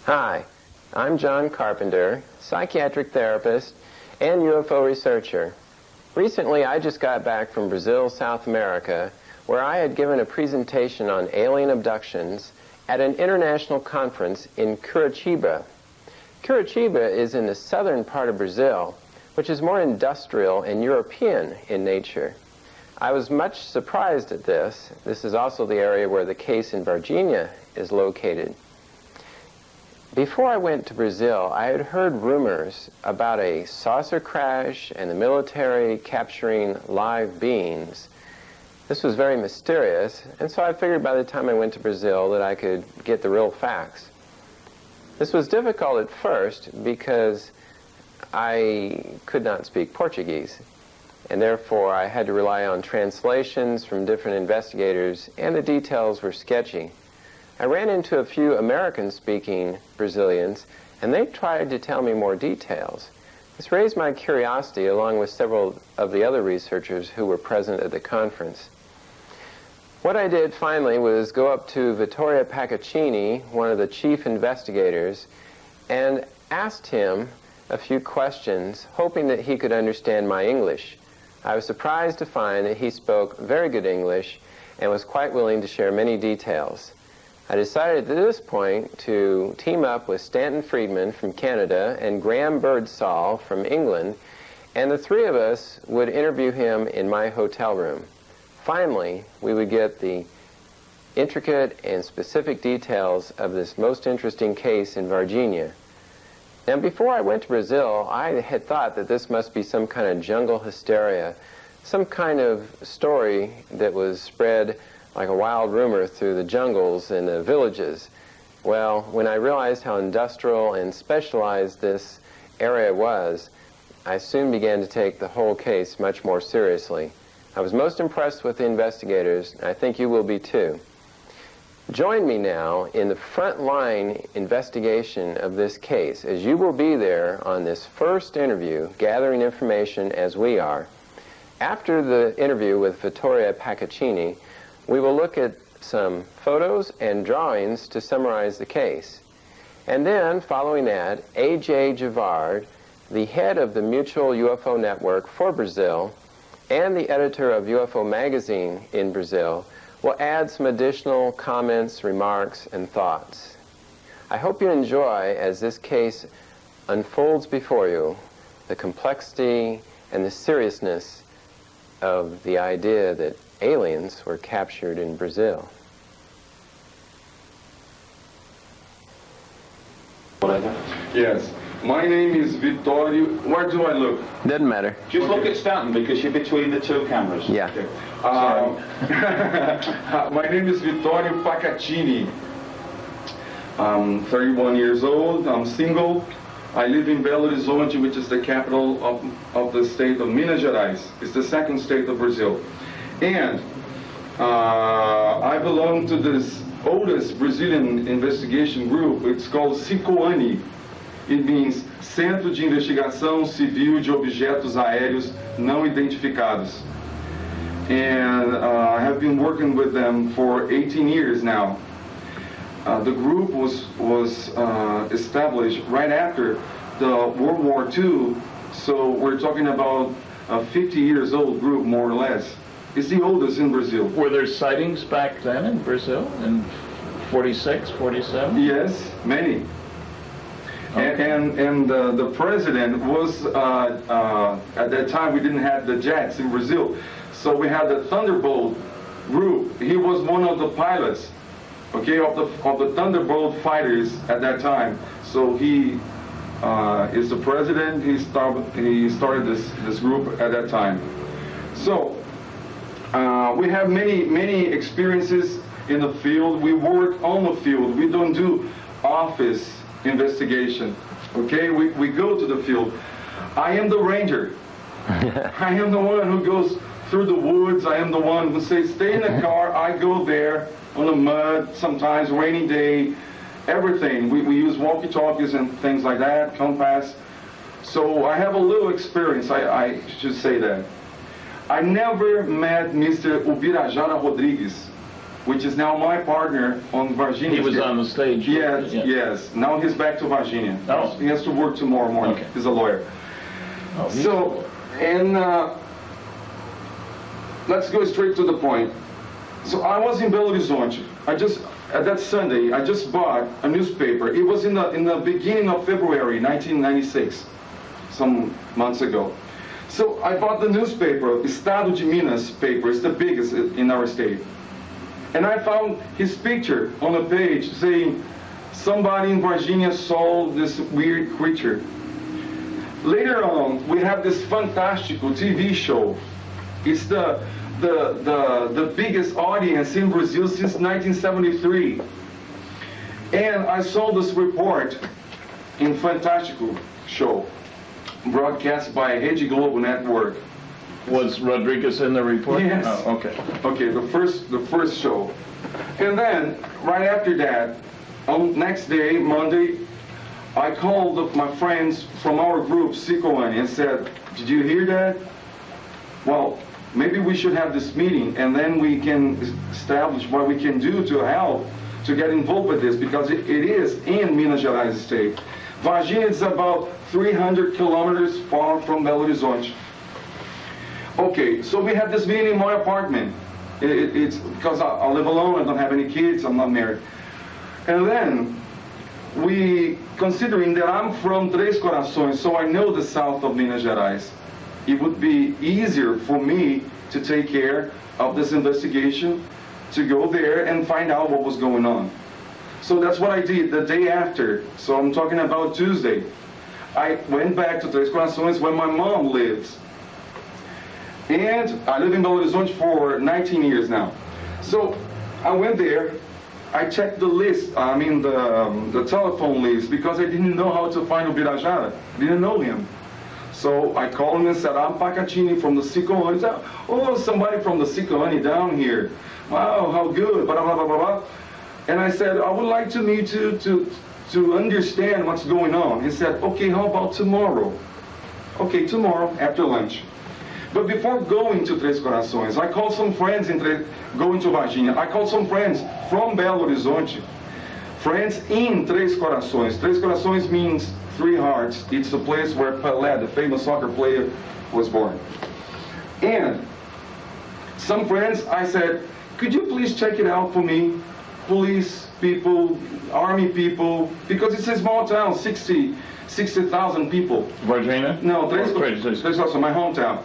Hi, I'm John Carpenter, psychiatric therapist and UFO researcher. Recently, I just got back from Brazil, South America, where I had given a presentation on alien abductions at an international conference in Curitiba. Curitiba is in the southern part of Brazil, which is more industrial and European in nature. I was much surprised at this. This is also the area where the case in Varginha is located. Before I went to Brazil, I had heard rumors about a saucer crash and the military capturing live beings. This was very mysterious, and so I figured by the time I went to Brazil that I could get the real facts. This was difficult at first because I could not speak Portuguese, and therefore I had to rely on translations from different investigators, and the details were sketchy. I ran into a few American-speaking Brazilians, and they tried to tell me more details. This raised my curiosity along with several of the other researchers who were present at the conference. What I did finally was go up to Vitório Pacaccini, one of the chief investigators, and asked him a few questions, hoping that he could understand my English. I was surprised to find that he spoke very good English and was quite willing to share many details. I decided at this point to team up with Stanton Friedman from Canada and Graham Birdsall from England, and the three of us would interview him in my hotel room. Finally, we would get the intricate and specific details of this most interesting case in Varginha. Now, before I went to Brazil, I had thought that this must be some kind of jungle hysteria, some kind of story that was spread like a wild rumor through the jungles and the villages. Well, when I realized how industrial and specialized this area was, I soon began to take the whole case much more seriously. I was most impressed with the investigators, and I think you will be too. Join me now in the front-line investigation of this case, as you will be there on this first interview, gathering information as we are. After the interview with Vitório Pacaccini, we will look at some photos and drawings to summarize the case. And then, following that, A.J. Javard, the head of the Mutual UFO Network for Brazil, and the editor of UFO Magazine in Brazil, will add some additional comments, remarks, and thoughts. I hope you enjoy, as this case unfolds before you, the complexity and the seriousness of the idea that aliens were captured in Brazil. Yes. My name is Vitório. Where do I look? Doesn't matter. Just look at Stanton because you're between the two cameras. Yeah. Okay. My name is Vitório Pacaccini. I'm 31 years old. I'm single. I live in Belo Horizonte, which is the capital of the state of Minas Gerais. It's the second state of Brazil. And I belong to this oldest Brazilian investigation group. It's called CICOANI. It means Centro de Investigação Civil de Objetos Aéreos Não Identificados. And I have been working with them for 18 years now. The group was established right after the World War II, so we're talking about a 50 years old group, more or less. It's the oldest in Brazil. Were there sightings back then in Brazil, in 46, 47? Yes, many. Okay. And the president was, at that time we didn't have the jets in Brazil, so we had the Thunderbolt group. He was one of the pilots, okay, of the Thunderbolt fighters at that time. So he is the president. He started this group at that time. So we have many experiences in the field. We work on the field. We don't do office investigation, okay? We go to the field. I am the ranger. I am the one who goes through the woods. I am the one who says, stay in the car. I go there on the mud, sometimes rainy day, everything. We use walkie-talkies and things like that, compass. So I have a little experience, I should say that. I never met Mr. Ubirajara Rodrigues, which is now my partner on Varginha. He was on the stage. Yes, Yeah. yes. Now he's back to Varginha. Oh. He has to work tomorrow morning. Okay. He's a lawyer. Oh, So, and let's go straight to the point. So I was in Belo Horizonte. That Sunday, I just bought a newspaper. It was in the beginning of February, 1996, some months ago. So I bought the newspaper, Estado de Minas paper. It's the biggest in our state. And I found his picture on a page saying, somebody in Varginha saw this weird creature. Later on, we have this fantastical TV show. It's the biggest audience in Brazil since 1973. And I saw this report in Fantástico show, broadcast by Rede Globo Network. Was Rodriguez in the report? Yes. Oh, okay. Okay, the first show. And then, right after that, on next day, Monday, I called my friends from our group, Sikoani, and said, did you hear that? Well, maybe we should have this meeting, and then we can establish what we can do to help to get involved with this, because it is in Minas Gerais state. Varginha is about 300 kilometers far from Belo Horizonte. Okay, so we had this meeting in my apartment. It's because I live alone, I don't have any kids, I'm not married. And then, considering that I'm from Três Corações, so I know the south of Minas Gerais, it would be easier for me to take care of this investigation, to go there and find out what was going on. So that's what I did the day after. So I'm talking about Tuesday. I went back to Três Corações where my mom lives. And I live in Belo Horizonte for 19 years now. So I went there. I checked the list, the telephone list, because I didn't know how to find Ubirajara. Didn't know him. So I called him and said, I'm Pacaccini from the Sikoani. He said, oh, somebody from the Sikoani down here. Wow, how good, blah, blah, blah, blah, blah. And I said, I would like to meet you to understand what's going on. He said, okay, how about tomorrow? Okay, tomorrow after lunch. But before going to Três Corações, I called some friends going to Varginha. I called some friends from Belo Horizonte, friends in Três Corações. Três Corações means three hearts. It's the place where Pelé, the famous soccer player, was born. And some friends, I said, could you please check it out for me? Police people, army people, because it's a small town, 60,000 people. Varginha? No, Três Corações, my hometown.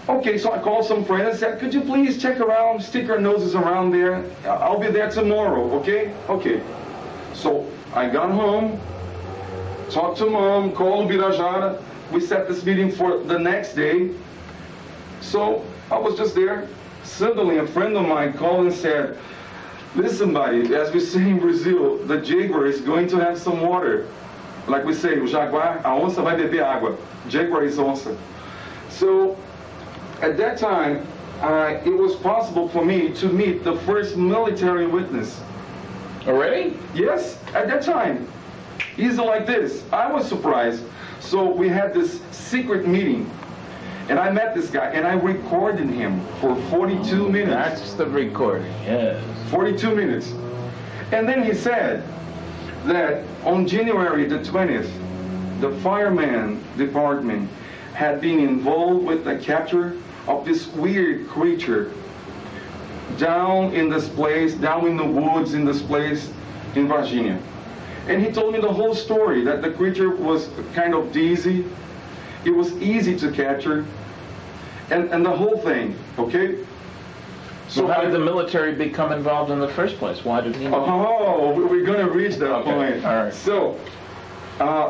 Okay, so I called some friends and said, could you please check around, stick your noses around there? I'll be there tomorrow, okay? Okay. So I got home, talked to mom, called Ubirajara. We set this meeting for the next day. So I was just there. Suddenly a friend of mine called and said, listen, buddy, as we say in Brazil, the jaguar is going to have some water. Like we say, o jaguar, a onça vai beber água. Jaguar is onça. So at that time, it was possible for me to meet the first military witness. Already? Yes, at that time. Easy like this. I was surprised. So we had this secret meeting. And I met this guy, and I recorded him for 42 minutes. That's the recording, yes. 42 minutes. And then he said that on January the 20th, the fireman department had been involved with the capture of this weird creature down in this place, down in the woods in this place in Varginha. And he told me the whole story, that the creature was kind of dizzy, it was easy to capture, and the whole thing, okay? So how did the military become involved in the first place? Why did he know? Oh, we're going to reach that Okay, point. all right. So,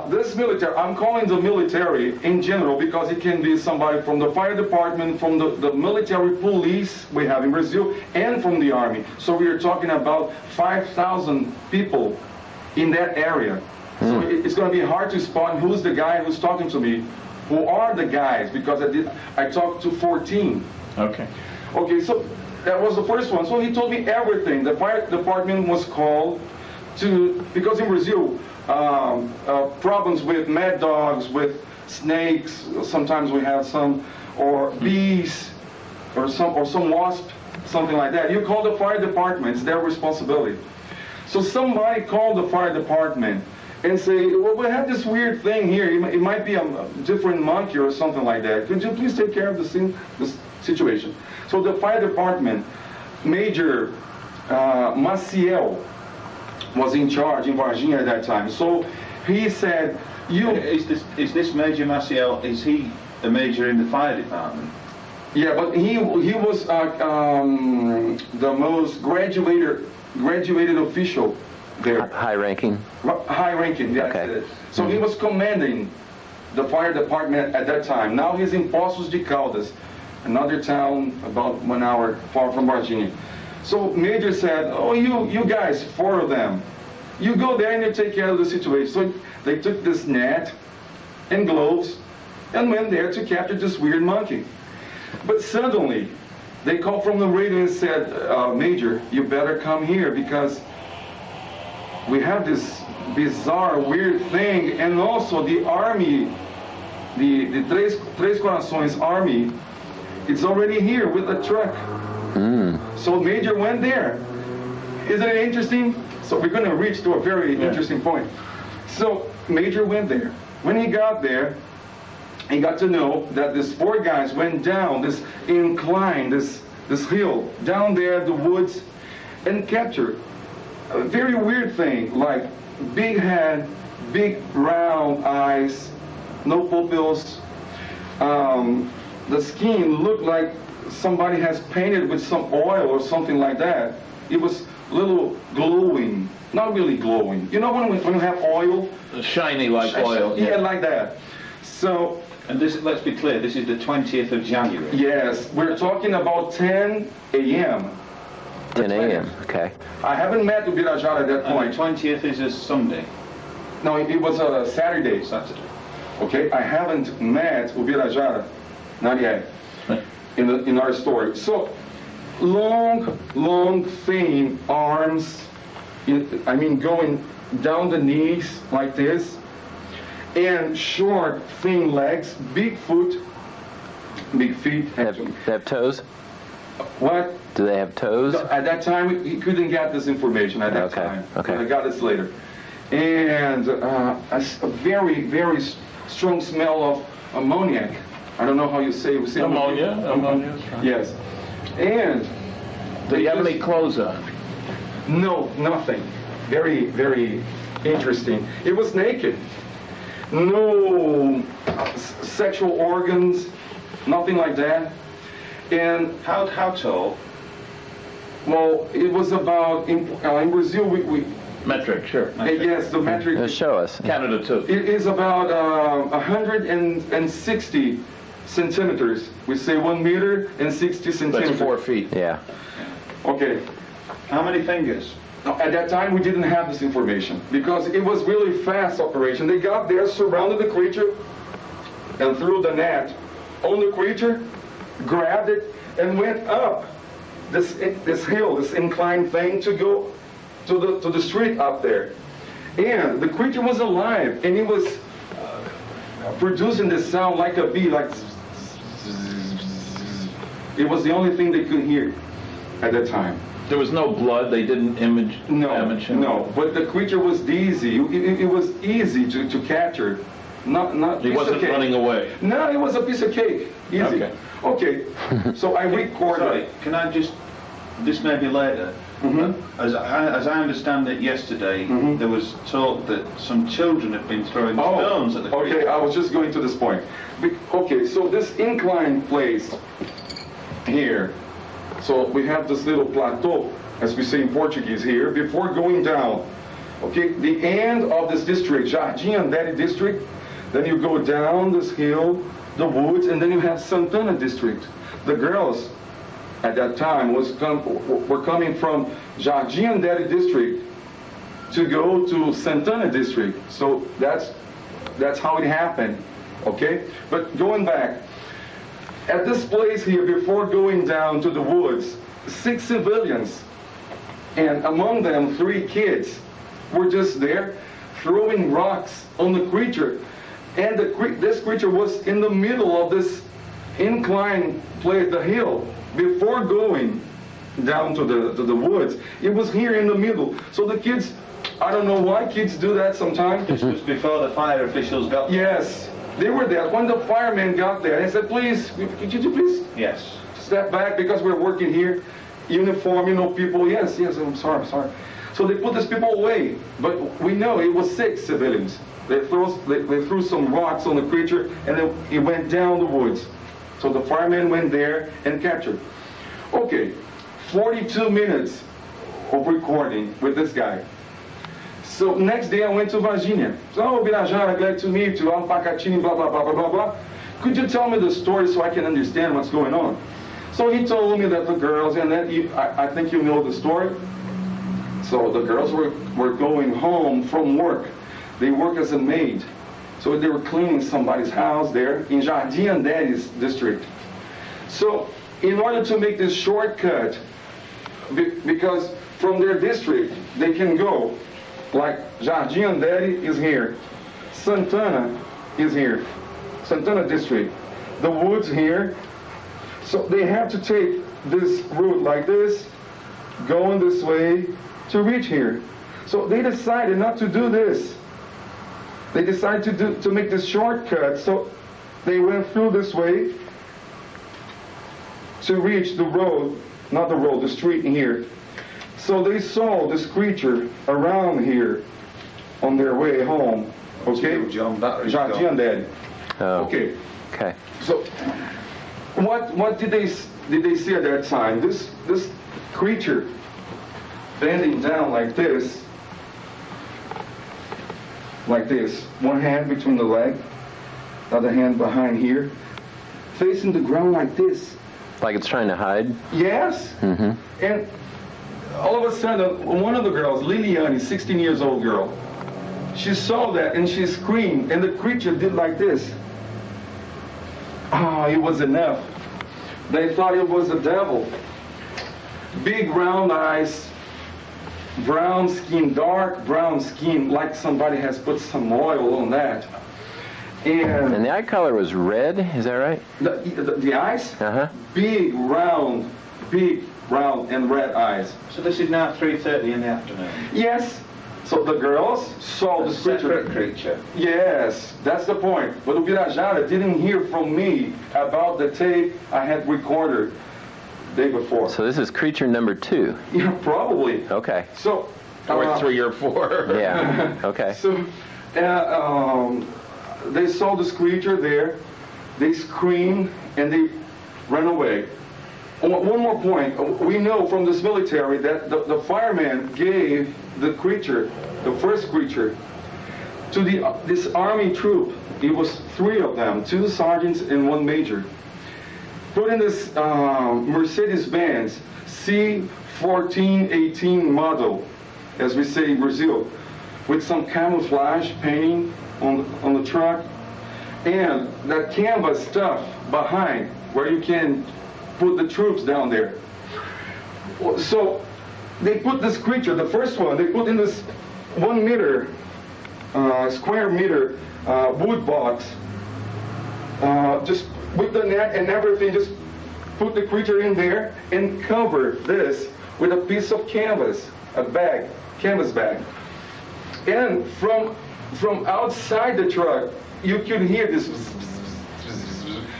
this military, I'm calling the military in general because it can be somebody from the fire department, from the military police we have in Brazil, and from the army. So we are talking about 5,000 people in that area. So it's going to be hard to spot who's the guy who's talking to me, who are the guys, because I talked to 14. Okay. Okay, so that was the first one. So he told me everything. The fire department was called because in Brazil, problems with mad dogs, with snakes, sometimes we have some, or bees, or some wasp. something like that, you call the fire department. It's their responsibility. So somebody called the fire department and say, well, we have this weird thing here. It might be a different monkey or something like that. Could you please take care of this situation? So the fire department, Major Maciel, was in charge in Varginha at that time. So he said, Is this Major Maciel, is he a major in the fire department? Yeah, but he was the most graduated official there. High-ranking? High-ranking, yes. Okay. So he was commanding the fire department at that time. Now he's in Poços de Caldas, another town about 1 hour far from Varginha. So Major said, oh, you guys, 4 of them, you go there and you take care of the situation. So they took this net and gloves and went there to capture this weird monkey. But suddenly, they called from the radio and said, Major, you better come here because we have this bizarre, weird thing, and also the army, the Três Corações army, it's already here with a truck. So Major went there. Isn't it interesting? So we're going to reach to a very interesting point. So Major went there. When he got there, he got to know that these 4 guys went down this incline, this hill, down there in the woods, and captured a very weird thing, like big head, big round eyes, no pupils. The skin looked like somebody has painted with some oil or something like that. It was a little glowing, not really glowing. You know when you have oil? Shiny like oil. Yeah, like that. So. And this, let's be clear, this is the 20th of January. Yes, we're talking about 10 a.m. 10 a.m., okay. I haven't met Ubirajara at that point. The 20th is a Sunday. No, it was a Saturday. Okay, I haven't met Ubirajara, not yet, in our story. So, long, thin arms, going down the knees like this, and short, thin legs, big foot, big feet. They have toes? What? Do they have toes? At that time, he couldn't get this information at that time. Okay. I got this later. And a very, very strong smell of ammoniac. I don't know how you say it. Ammonia. Ammonia. Yes. And Do you have any clothes on? No, nothing. Very, very interesting. It was naked. No sexual organs, nothing like that. And how tall? Well, it was about in Brazil we Metric, sure. yes, the metric. Show us. Canada too. It is about 160 centimeters. We say 1 meter and 60 centimeters. That's 4 feet. Yeah. Okay. How many fingers? At that time, we didn't have this information because it was really fast operation. They got there, surrounded the creature, and threw the net on the creature, grabbed it, and went up this hill, this inclined thing to go to the street up there. And the creature was alive, and it was producing this sound like a bee, like it was the only thing they could hear at that time. There was no blood. They didn't image him. No. But the creature was dizzy. It was easy to capture. Not. He wasn't running away. No, it was a piece of cake. Easy. Okay. So I recorded. Sorry, can I just? This may be later. As I understand it, yesterday there was talk that some children had been throwing stones at the creature. Okay, I was just going to this point. Okay, so this inclined place here. So we have this little plateau, as we say in Portuguese here, before going down. Okay, the end of this district, Jardim Andere district, then you go down this hill, the woods, and then you have Santana district. The girls at that time were coming from Jardim Andere district to go to Santana district. So that's how it happened. Okay, but going back. At this place here, before going down to the woods, 6 civilians, and among them 3 kids, were just there throwing rocks on the creature. And this creature was in the middle of this incline place, the hill, before going down to the woods. It was here in the middle. So the kids, I don't know why kids do that sometimes. This was before the fire officials got there. Yes, they were there. When the firemen got there, they said, please, could you please Yes. step back because we're working here. Uniform, you know, people, yes, I'm sorry. So they put these people away. But we know it was 6 civilians. They threw some rocks on the creature and then it went down the woods. So the firemen went there and captured. Okay, 42 minutes of recording with this guy. So next day I went to Varginha. So, oh, Birajara, glad to meet you. I'm Pacaccini, blah, blah, blah, blah, blah, blah. Could you tell me the story so I can understand what's going on? So he told me that the girls, and then I think you know the story. So the girls were going home from work. They work as a maid. So they were cleaning somebody's house there in Jardim Anderes district. So in order to make this shortcut, because from their district they can go, like Jardim Anderes is here, Santana is here, Santana district, the woods here. So they have to take this route like this, going this way to reach here. So they decided not to do this. They decided to make this shortcut. So they went through this way to reach the road, not the road, the street here. So they saw this creature around here on their way home. Okay? Jardim Anderes. Oh. Okay. Okay. So what did they see at that time? This creature bending down like this, one hand between the leg, other hand behind here, facing the ground like this. Like it's trying to hide? Yes. Mm-hmm. And all of a sudden, one of the girls, Liliane, 16 years old girl, she saw that and she screamed, and the creature did like this. Ah, it was enough. They thought it was the devil. Big round eyes, brown skin, dark brown skin, like somebody has put some oil on that. And the eye color was red, is that right? The eyes? Uh-huh. Big round and red eyes. So this is now 3:30 in the afternoon. Yes. So the girls saw the separate creature. Yes, that's the point. But Birajara didn't hear from me about the tape I had recorded the day before. So this is creature number 2. Yeah, probably. Okay. So, Or 3 or 4. Yeah. Okay. So, they saw this creature there. They screamed and they ran away. One more point. We know from this military that the fireman gave the creature, the first creature, to this army troop. It was 3 of them, 2 sergeants and 1 major. Put in this Mercedes-Benz C1418 model, as we say in Brazil, with some camouflage painting on the truck, and that canvas stuff behind where you can put the troops down there. So they put this creature, the first one, they put in this 1 meter, square meter wood box, just with the net and everything, just put the creature in there and cover this with a piece of canvas, a bag, canvas bag. And from outside the truck, you could hear this,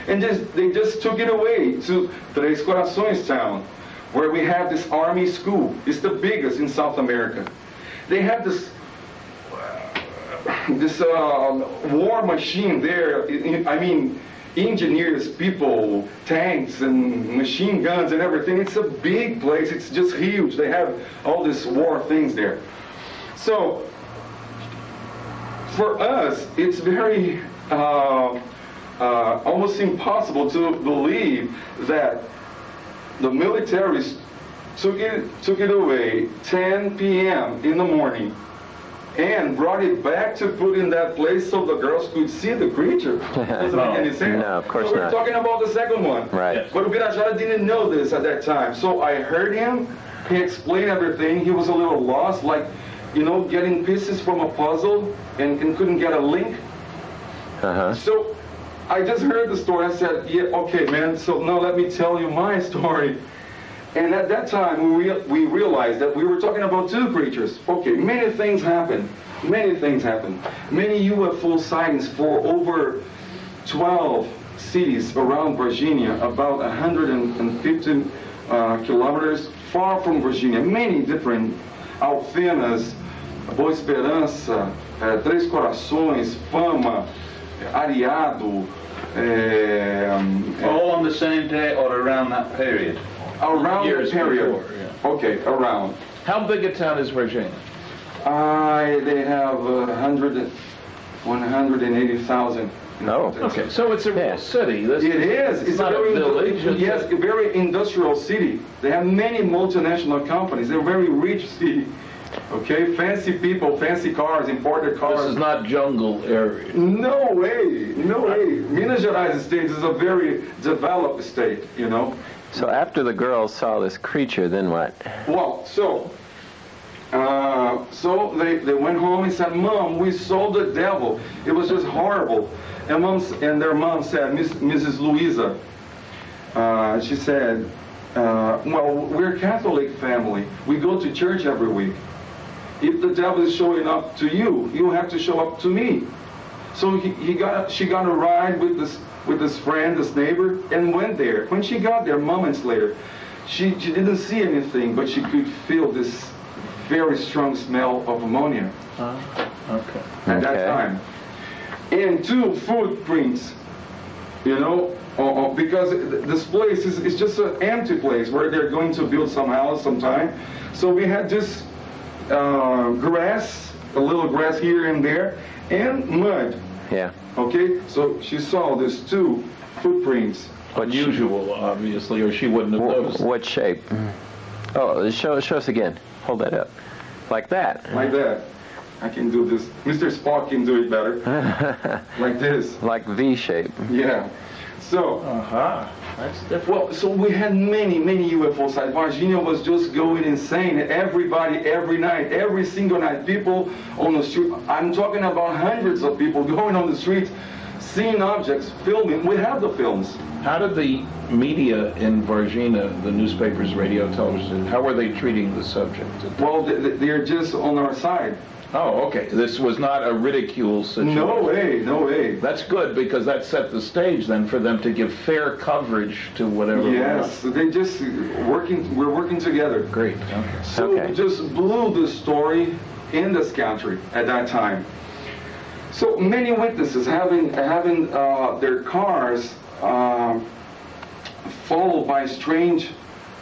and they just took it away to Três Corações town, where we have this army school. It's the biggest in South America. They have this war machine there. I mean, engineers, people, tanks and machine guns and everything. It's a big place. It's just huge. They have all these war things there. So for us, it's very almost impossible to believe that the militaries took it away 10 p.m. in the morning and brought it back to put in that place so the girls could see the creature. Doesn't make any sense. No, of course so we're not. talking about the second one. Right. But Birajara didn't know this at that time. So I heard him. He explained everything. He was a little lost, like, you know, getting pieces from a puzzle and couldn't get a link. Uh-huh. So I just heard the story. I said, yeah, okay, man, so now let me tell you my story. And at that time, we realized that we were talking about two creatures. Okay, many things happened. Many things happened. Many UFO sightings for over 12 cities around Virginia, about 150 kilometers far from Virginia. Many different Alfenas, Boa Esperança, Três Corações, Fama, Areado. All on the same day or around that period? Around Years the period. before, yeah. Okay, around. How big a town is Virginia? They have 180,000. Oh, Okay, so it's a real city. This It is. It's not a village. Yes, a very industrial city. They have many multinational companies. They're a very rich city. Okay, fancy people, fancy cars, imported cars. This is not jungle area. No way, no way. Minas Gerais state is a very developed state, you know. so after the girls saw this creature, then what? Well, so they went home and said, "Mom, we saw the devil. It was just horrible." And their mom said, Mrs. Louisa, she said, "Well, we're a Catholic family. We go to church every week. If the devil is showing up to you, you have to show up to me." So she got a ride with this friend, this neighbor, and went there. When she got there moments later, she didn't see anything, but she could feel this very strong smell of ammonia Okay. at that time. And two footprints, you know, because this place is just an empty place where they're going to build some house sometime. So we had this grass, a little grass here and there, and mud. Yeah. Okay, so she saw these two footprints. Unusual, obviously, or she wouldn't have noticed. What shape? Oh, show us again. Hold that up. Like that. Like that. I can do this. Mr. Spock can do it better. Like this. Like V shape. Yeah. So, That's different. well, so we had many UFO sites. Varginha was just going insane. Everybody, every night, every single night, people on the street. I'm talking about hundreds of people going on the streets, seeing objects, filming. We have the films. How did the media in Varginha, the newspapers, radio, television, how were they treating the subject? Well, they're just on our side. Oh, okay. This was not a ridicule situation. No way, no way. That's good, because that set the stage then for them to give fair coverage to whatever. Yes, they just we're working together. Great. Okay. So Okay. just blew the story in this country at that time. So many witnesses having their cars followed by strange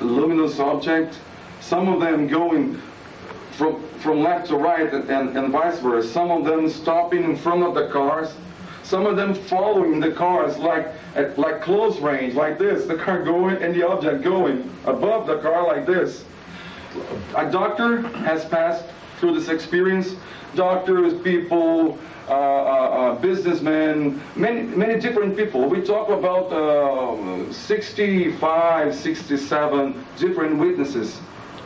luminous object. Some of them going from left to right and vice versa. Some of them stopping in front of the cars. Some of them following the cars like close range, like this. The car going and the object going above the car like this. A doctor has passed through this experience. Doctors, people, businessmen, many different people. We talk about 65, 67 different witnesses.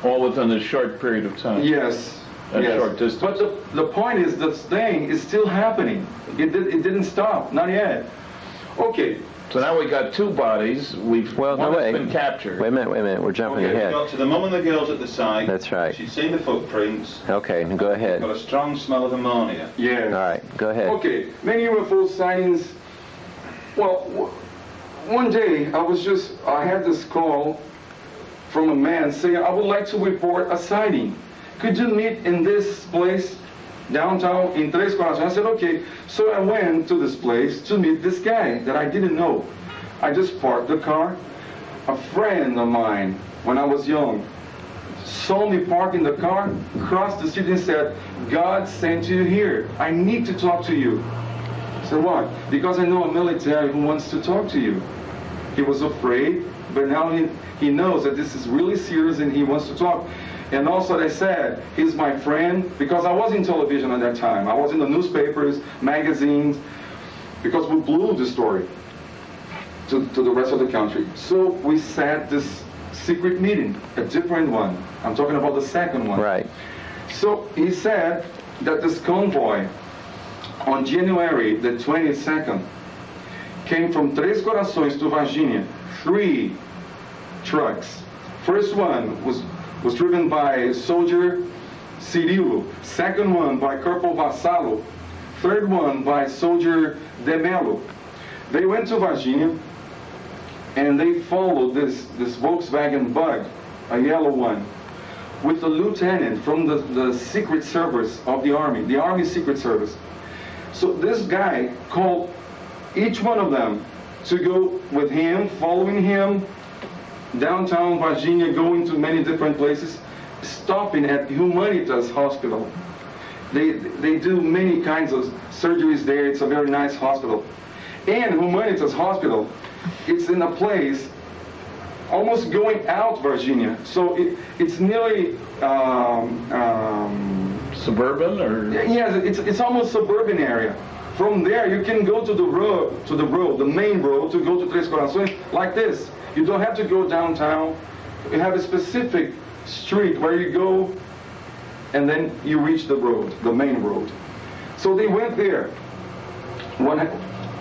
All within a short period of time. Yes. A yes. short distance. But the point is, this thing is still happening. It didn't stop, not yet. Okay. So now we got two bodies. One has been captured. Wait a minute. We're jumping Okay, we ahead. got to the mum and the girls at the side. That's right. She'd seen the footprints. Okay, go ahead. Got a strong smell of ammonia. Yeah. All right, go ahead. Okay, many UFO sightings. Well, one day I had this call from a man saying, "I would like to report a sighting. Could you meet in this place downtown in Três Corações?" I said, okay. So I went to this place to meet this guy that I didn't know. I just parked the car. A friend of mine, when I was young, saw me parking the car, crossed the street and said, "God sent you here. I need to talk to you." I said, "Why?" "Because I know a military who wants to talk to you." He was afraid, but now he knows that this is really serious and he wants to talk. And also they said, he's my friend, because I was in television at that time. I was in the newspapers, magazines, because we blew the story to the rest of the country. So we set this secret meeting, a different one. I'm talking about the second one. Right. So he said that this convoy on January the 22nd came from Três Corações to Varginha, 3 trucks First one was driven by soldier Cirilo. Second one by Corporal Vassallo. Third one by soldier De Mello. They went to Varginha and they followed this Volkswagen Bug, a yellow one, with the lieutenant from the Secret Service of the Army Secret Service. So this guy called each one of them to go with him, following him, downtown Varginha, going to many different places, stopping at Humanitas Hospital. They do many kinds of surgeries there. It's a very nice hospital. And Humanitas Hospital, it's in a place almost going out Varginha. So it's nearly suburban, or? Yes, it's almost suburban area. From there, you can go to the main road, to go to Três Corações, like this. You don't have to go downtown. You have a specific street where you go, and then you reach the road, the main road. So they went there,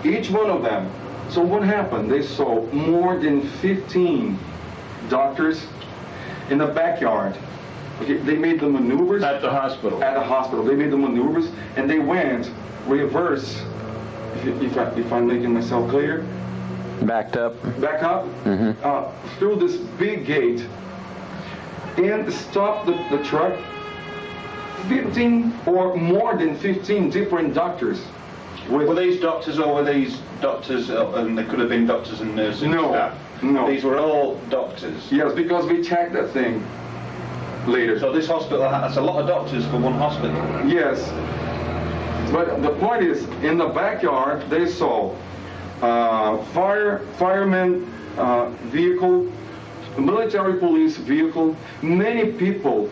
each one of them. So what happened? They saw more than 15 doctors in the backyard. Okay, they made the maneuvers. At the hospital? At the hospital. They made the maneuvers, and they went reverse, if I'm making myself clear. Backed up. Back up, through this big gate, and stopped the truck. 15 or more than 15 different doctors. Were these doctors, or were these doctors, and they could have been doctors and nurses? No, no. These were all doctors? Yes, because we checked that thing later. So this hospital, that's a lot of doctors for one hospital? Yes. But the point is, in the backyard, they saw fireman vehicle, military police vehicle, many people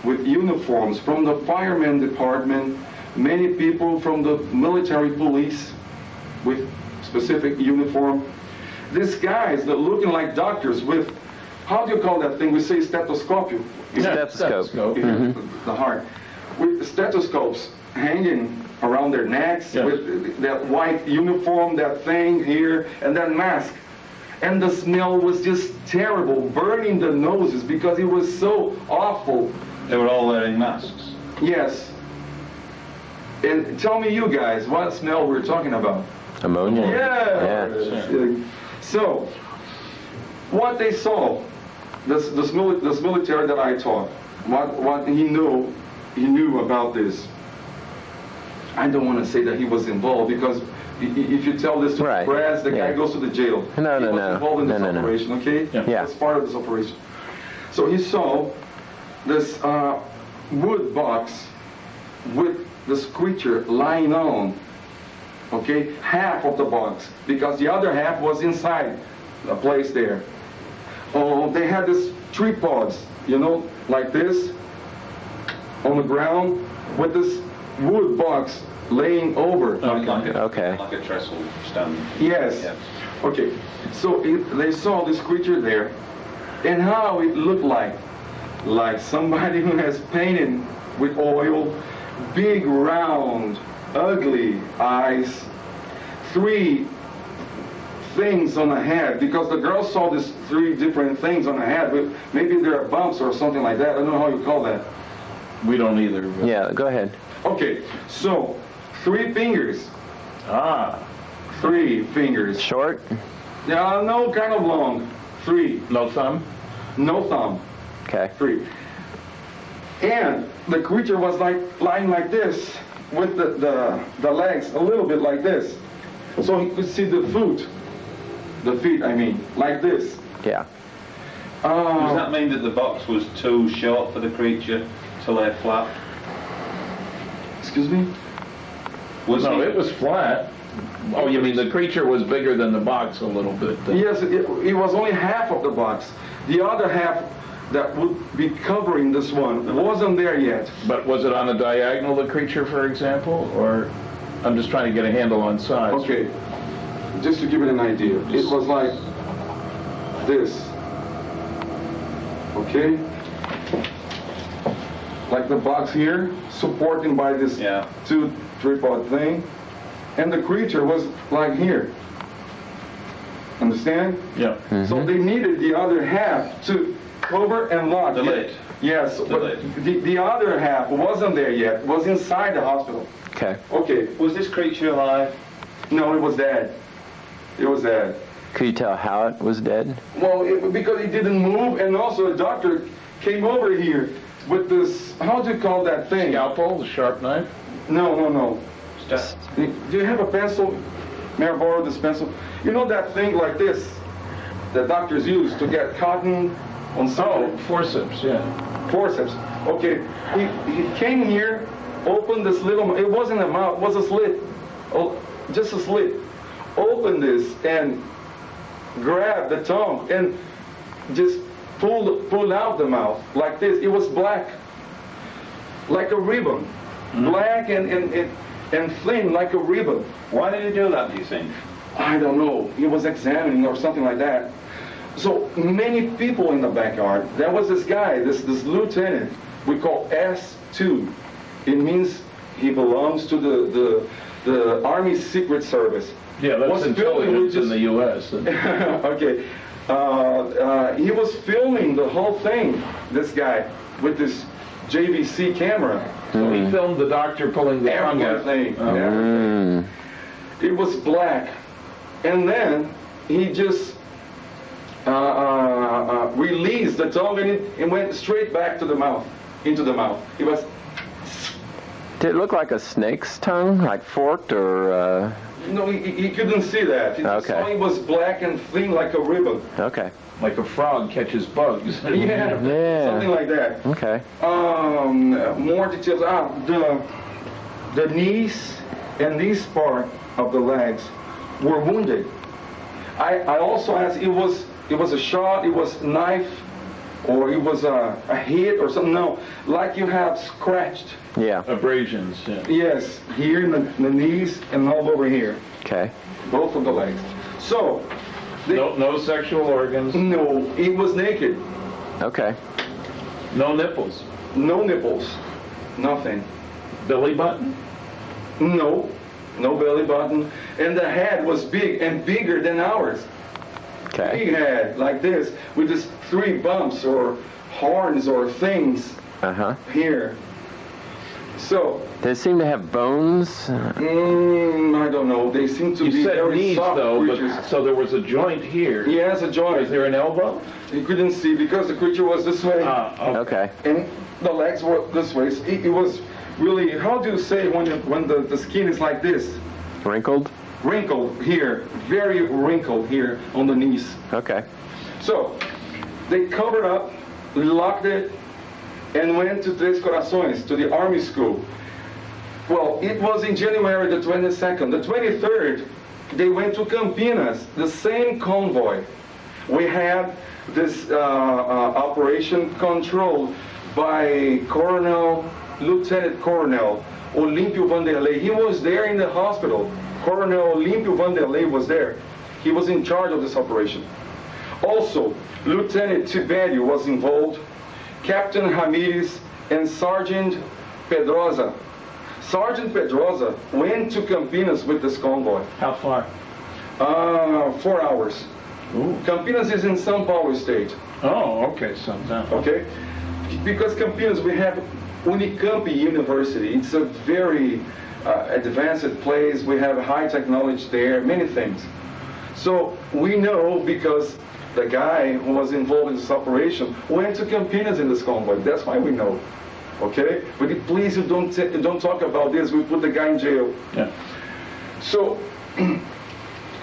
with uniforms from the fireman department, many people from the military police with specific uniform. These guys that looking like doctors with, how do you call that thing? We say stethoscope. Stethoscope. The heart. With stethoscopes hanging around their necks, with that white uniform, that thing here, and that mask. And the smell was just terrible, burning the noses because it was so awful. They were all wearing masks? Yes. And tell me, you guys, what smell we're talking about? Ammonia. Yeah. So, what they saw, this military that I taught, what he knew about this. I don't want to say that he was involved, because if you tell this to the press, the guy goes to the jail. He was involved in this operation, okay? Yeah. That's part of this operation. So he saw this wood box with this creature lying on, okay? Half of the box, because the other half was inside the place there. Oh, they had this tripods, like this, on the ground, with this wood box laying over. Like a trestle stand. Yes. Yeah. Okay. So they saw this creature there, and how it looked like somebody who has painted with oil, big, round, ugly eyes, 3 things on the head, because the girl saw these 3 different things on the head, but maybe there are bumps or something like that. I don't know how you call that. We don't either. But... Yeah, go ahead. Okay, so 3 fingers. 3 fingers. Short? Yeah, no, kind of long. 3. No thumb? No thumb. Okay. 3. And the creature was lying like this, with the legs a little bit like this. So he could see the feet, I mean, like this. Yeah. Does that mean that the box was too short for the creature to lay flat? Excuse me? It was flat. Oh, you mean the creature was bigger than the box a little bit? Yes, it was only half of the box. The other half that would be covering this one wasn't there yet. But was it on a diagonal, the creature, for example? Or, I'm just trying to get a handle on size. Okay, just to give it an idea. It was like this. Okay? Like the box here, supported by this 2 tripod thing. And the creature was like here. Understand? Yeah. So they needed the other half to cover and locked. The lid. Yes, The but lid. the other half wasn't there yet. Was inside the hospital. Okay. Okay. Was this creature alive? No, it was dead. It was dead. Could you tell how it was dead? Well, because it didn't move, and also a doctor came over here with this, how do you call that thing? Scalpel, the sharp knife? No. Do you have a pencil? May I borrow this pencil? You know that thing like this that doctors use to get cotton on something? Oh, forceps, yeah. Forceps. Okay. He came here, opened this little, it wasn't a mouth, it was a slit. Oh, just a slit. Opened this and grabbed the tongue and just pulled out the mouth like this. It was black, like a ribbon. Black and thin like a ribbon. Why did he do that, do you think? I don't know. He was examining or something like that. So many people in the backyard. There was this guy, this lieutenant, we call S2. It means he belongs to the Army Secret Service. Yeah, that's intelligence in the U.S. Okay. He was filming the whole thing, this guy, with this JVC camera. So he filmed the doctor pulling the tongue out. Everything. Everything. It was black. And then he just released the tongue and it went straight back to the mouth, into the mouth. It was... Did it look like a snake's tongue, like forked or... No, he couldn't see that. He just saw it was black and thin like a ribbon. Okay. Like a frog catches bugs. Yeah, something like that. Okay. More details. The knees and this part of the legs were wounded. I also asked, it was a shot, it was knife, or it was a hit or something. No, like you have scratched. Yeah. Abrasions, yeah. Yes, here in the knees and all over here. Okay. Both of the legs. So. No sexual organs. No, he was naked. Okay. No nipples. No nipples. Nothing. Belly button? No belly button. And the head was big and bigger than ours. Okay. Big head, like this, with these 3 bumps or horns or things here. So. They seem to have bones. I don't know. They seem to be very knees, soft though, creatures. but, so there was a joint here. Yes, a joint. Is there an elbow? You couldn't see because the creature was this way. Okay. And the legs were this way. So it was really, how do you say when the skin is like this? Wrinkled? Wrinkled here. Very wrinkled here on the knees. Okay. So they covered up, locked it, and went to Tres Corazones, to the Army school. Well, it was in January the 22nd. The 23rd, they went to Campinas, the same convoy. We had this operation controlled by Lieutenant Colonel Olímpio Vanderlei. He was there in the hospital. Colonel Olímpio Vanderlei was there. He was in charge of this operation. Also, Lieutenant Tiberio was involved, Captain Ramirez, and Sergeant Pedrosa. Sergeant Pedrosa went to Campinas with this convoy. How far? 4 hours. Ooh. Campinas is in São Paulo state. Oh, okay, so down. Okay? Because Campinas, we have Unicamp University. It's a very advanced place. We have high technology there, many things. So we know because the guy who was involved in this operation went to Campinas in this convoy. That's why we know. Okay? But please, you don't talk about this. We put the guy in jail. Yeah. So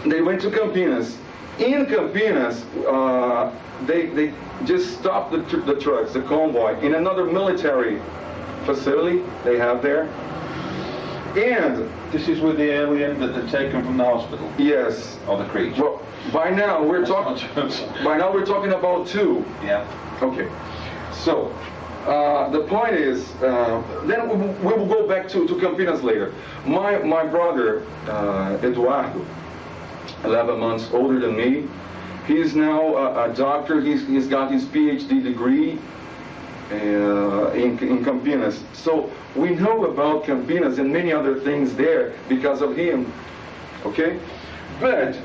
they went to Campinas. In Campinas, they just stopped the trucks, the convoy, in another military facility they have there. And this is with the alien that they're taken from the hospital. Yes. Or the creature. Well, by now we're talking about 2. Yeah. Okay. So the point is, then we will go back to Campinas later. My brother Eduardo, 11 months older than me, he's now a doctor. He's got his PhD degree in Campinas. So we know about Campinas and many other things there because of him. Okay? But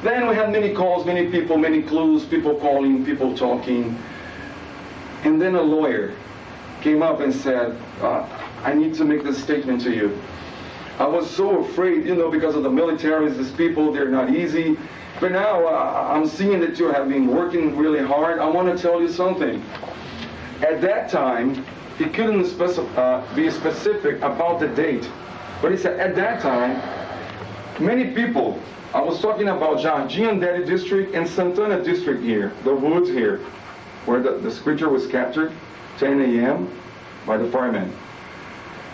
then we had many calls, many people, many clues, people calling, people talking. And then a lawyer came up and said, I need to make this statement to you. I was so afraid, you know, because of the military, these people, they're not easy. But now I'm seeing that you have been working really hard. I want to tell you something. At that time, he couldn't be specific about the date. But he said, at that time, many people, I was talking about Varginha district and Santana district here, the woods here, where the creature was captured, 10 a.m. by the firemen.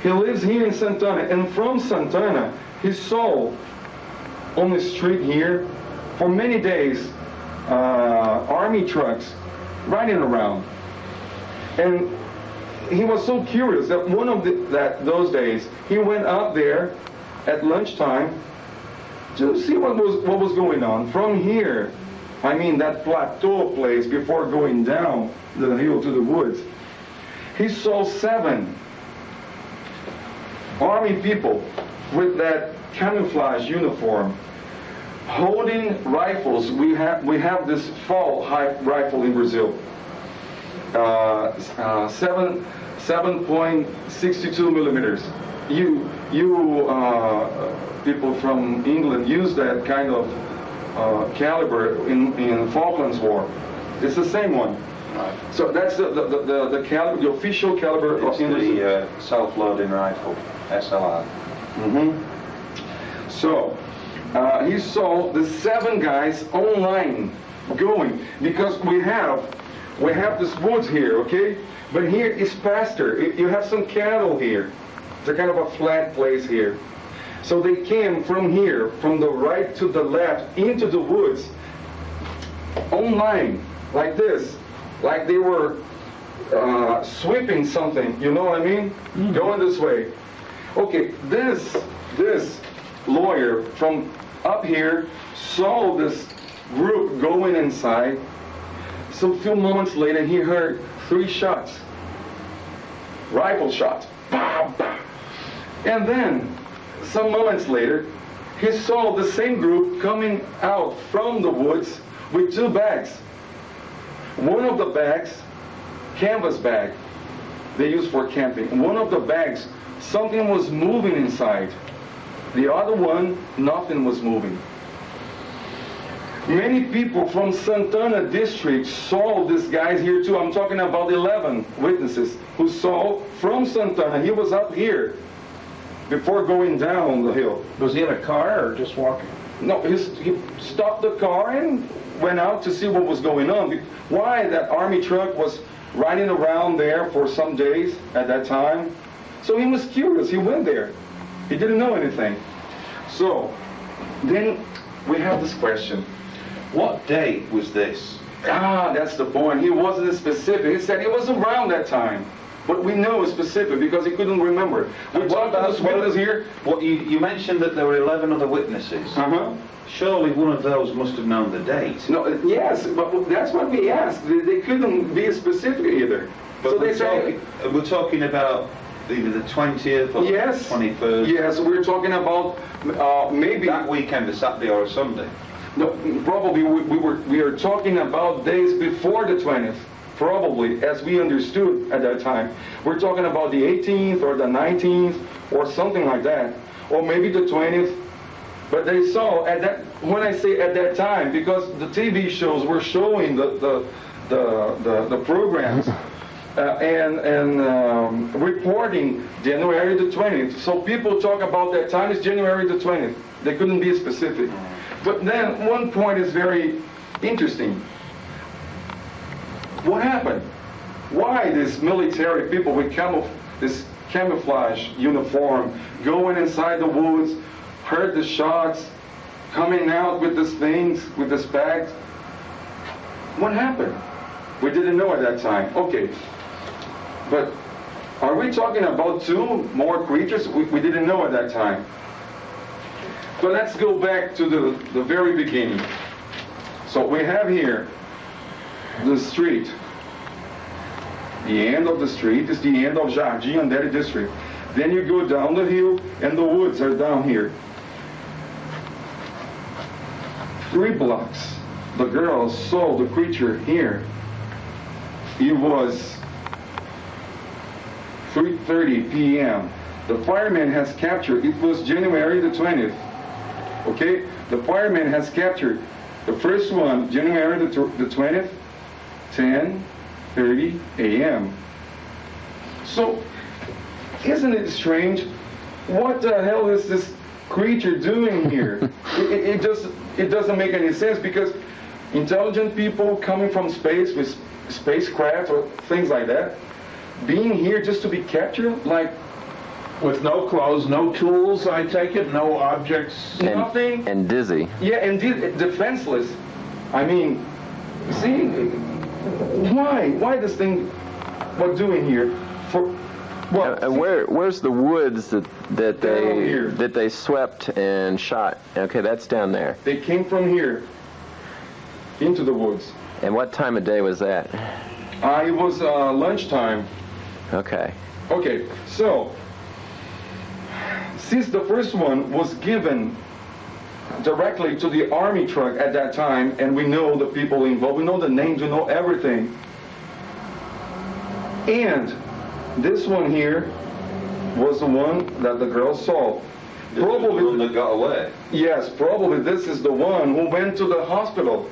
He lives here in Santana, and from Santana, he saw on the street here, for many days, army trucks riding around. And he was so curious that one of those days, he went up there at lunchtime to see what was going on. From here, I mean that plateau place before going down the hill to the woods, he saw 7 army people with that camouflage uniform holding rifles. We have this fall rifle in Brazil, 7.62 millimeters. You people from England use that kind of caliber in Falklands War. It's the same one. Right. So that's the caliber, the official caliber. It's the self-loading rifle, SLR. Mm-hmm. So he saw the 7 guys online going, because we have this woods here, okay? But here is pasture. You have some cattle here. It's a kind of a flat place here. So they came from here, from the right to the left, into the woods, online, like this, like they were sweeping something. You know what I mean? Mm-hmm. Going this way. Okay, this lawyer from up here saw this group going inside. So a few moments later, he heard 3 shots, rifle shots. And then, some moments later, he saw the same group coming out from the woods with 2 bags. One of the bags, canvas bag, they use for camping. One of the bags, something was moving inside. The other one, nothing was moving. Many people from Santana district saw these guys here too. I'm talking about 11 witnesses who saw from Santana. He was up here before going down the hill. Was he in a car or just walking? No, he stopped the car and went out to see what was going on. Why that army truck was riding around there for some days at that time. So he was curious. He went there. He didn't know anything. So then we have this question. What date was this? That's the point. He wasn't specific. He said it was around that time. But we know it's specific because he couldn't remember. We talked about this witness here. What you mentioned that there were 11 other witnesses. Uh-huh. Surely one of those must have known the date. No, yes, but that's what we asked. They couldn't be specific either. But so they say we're talking about either the 20th or yes, the 21st. Yes, we're talking about maybe that weekend, a Saturday or a Sunday. No, probably we are talking about days before the 20th. Probably, as we understood at that time. We're talking about the 18th or the 19th or something like that, or maybe the 20th. But they saw at that. When I say at that time, because the TV shows were showing the programs and reporting January the 20th. So people talk about that time is January the 20th. They couldn't be specific. But then one point is very interesting. What happened? Why these military people with this camouflage uniform going inside the woods, heard the shots, coming out with these things, with these bags? What happened? We didn't know at that time. Okay, but are we talking about 2 more creatures? We didn't know at that time. But let's go back to the very beginning. So we have here the street. The end of the street is the end of Varginha district. Then you go down the hill and the woods are down here. 3 blocks. The girls saw the creature here. it was 3:30 p.m. The fireman has captured, it was January the 20th, okay? The fireman has captured the first one, January the 20th, 10:30 a.m. So, isn't it strange? What the hell is this creature doing here? it doesn't make any sense, because intelligent people coming from space with spacecraft or things like that, being here just to be captured, like, with no clothes, no tools, I take it, no objects. Nothing. And dizzy. Yeah, and defenseless. I mean, see, why this thing, what doing here? For what? Where's the woods that they swept and shot? Okay, that's down there. They came from here into the woods. And what time of day was that? It was lunchtime. Okay. Okay, so since the first one was given directly to the army truck at that time, and we know the people involved, we know the names, we know everything. And this one here was the one that the girl saw. Probably the one that got away. Yes, probably this is the one who went to the hospital.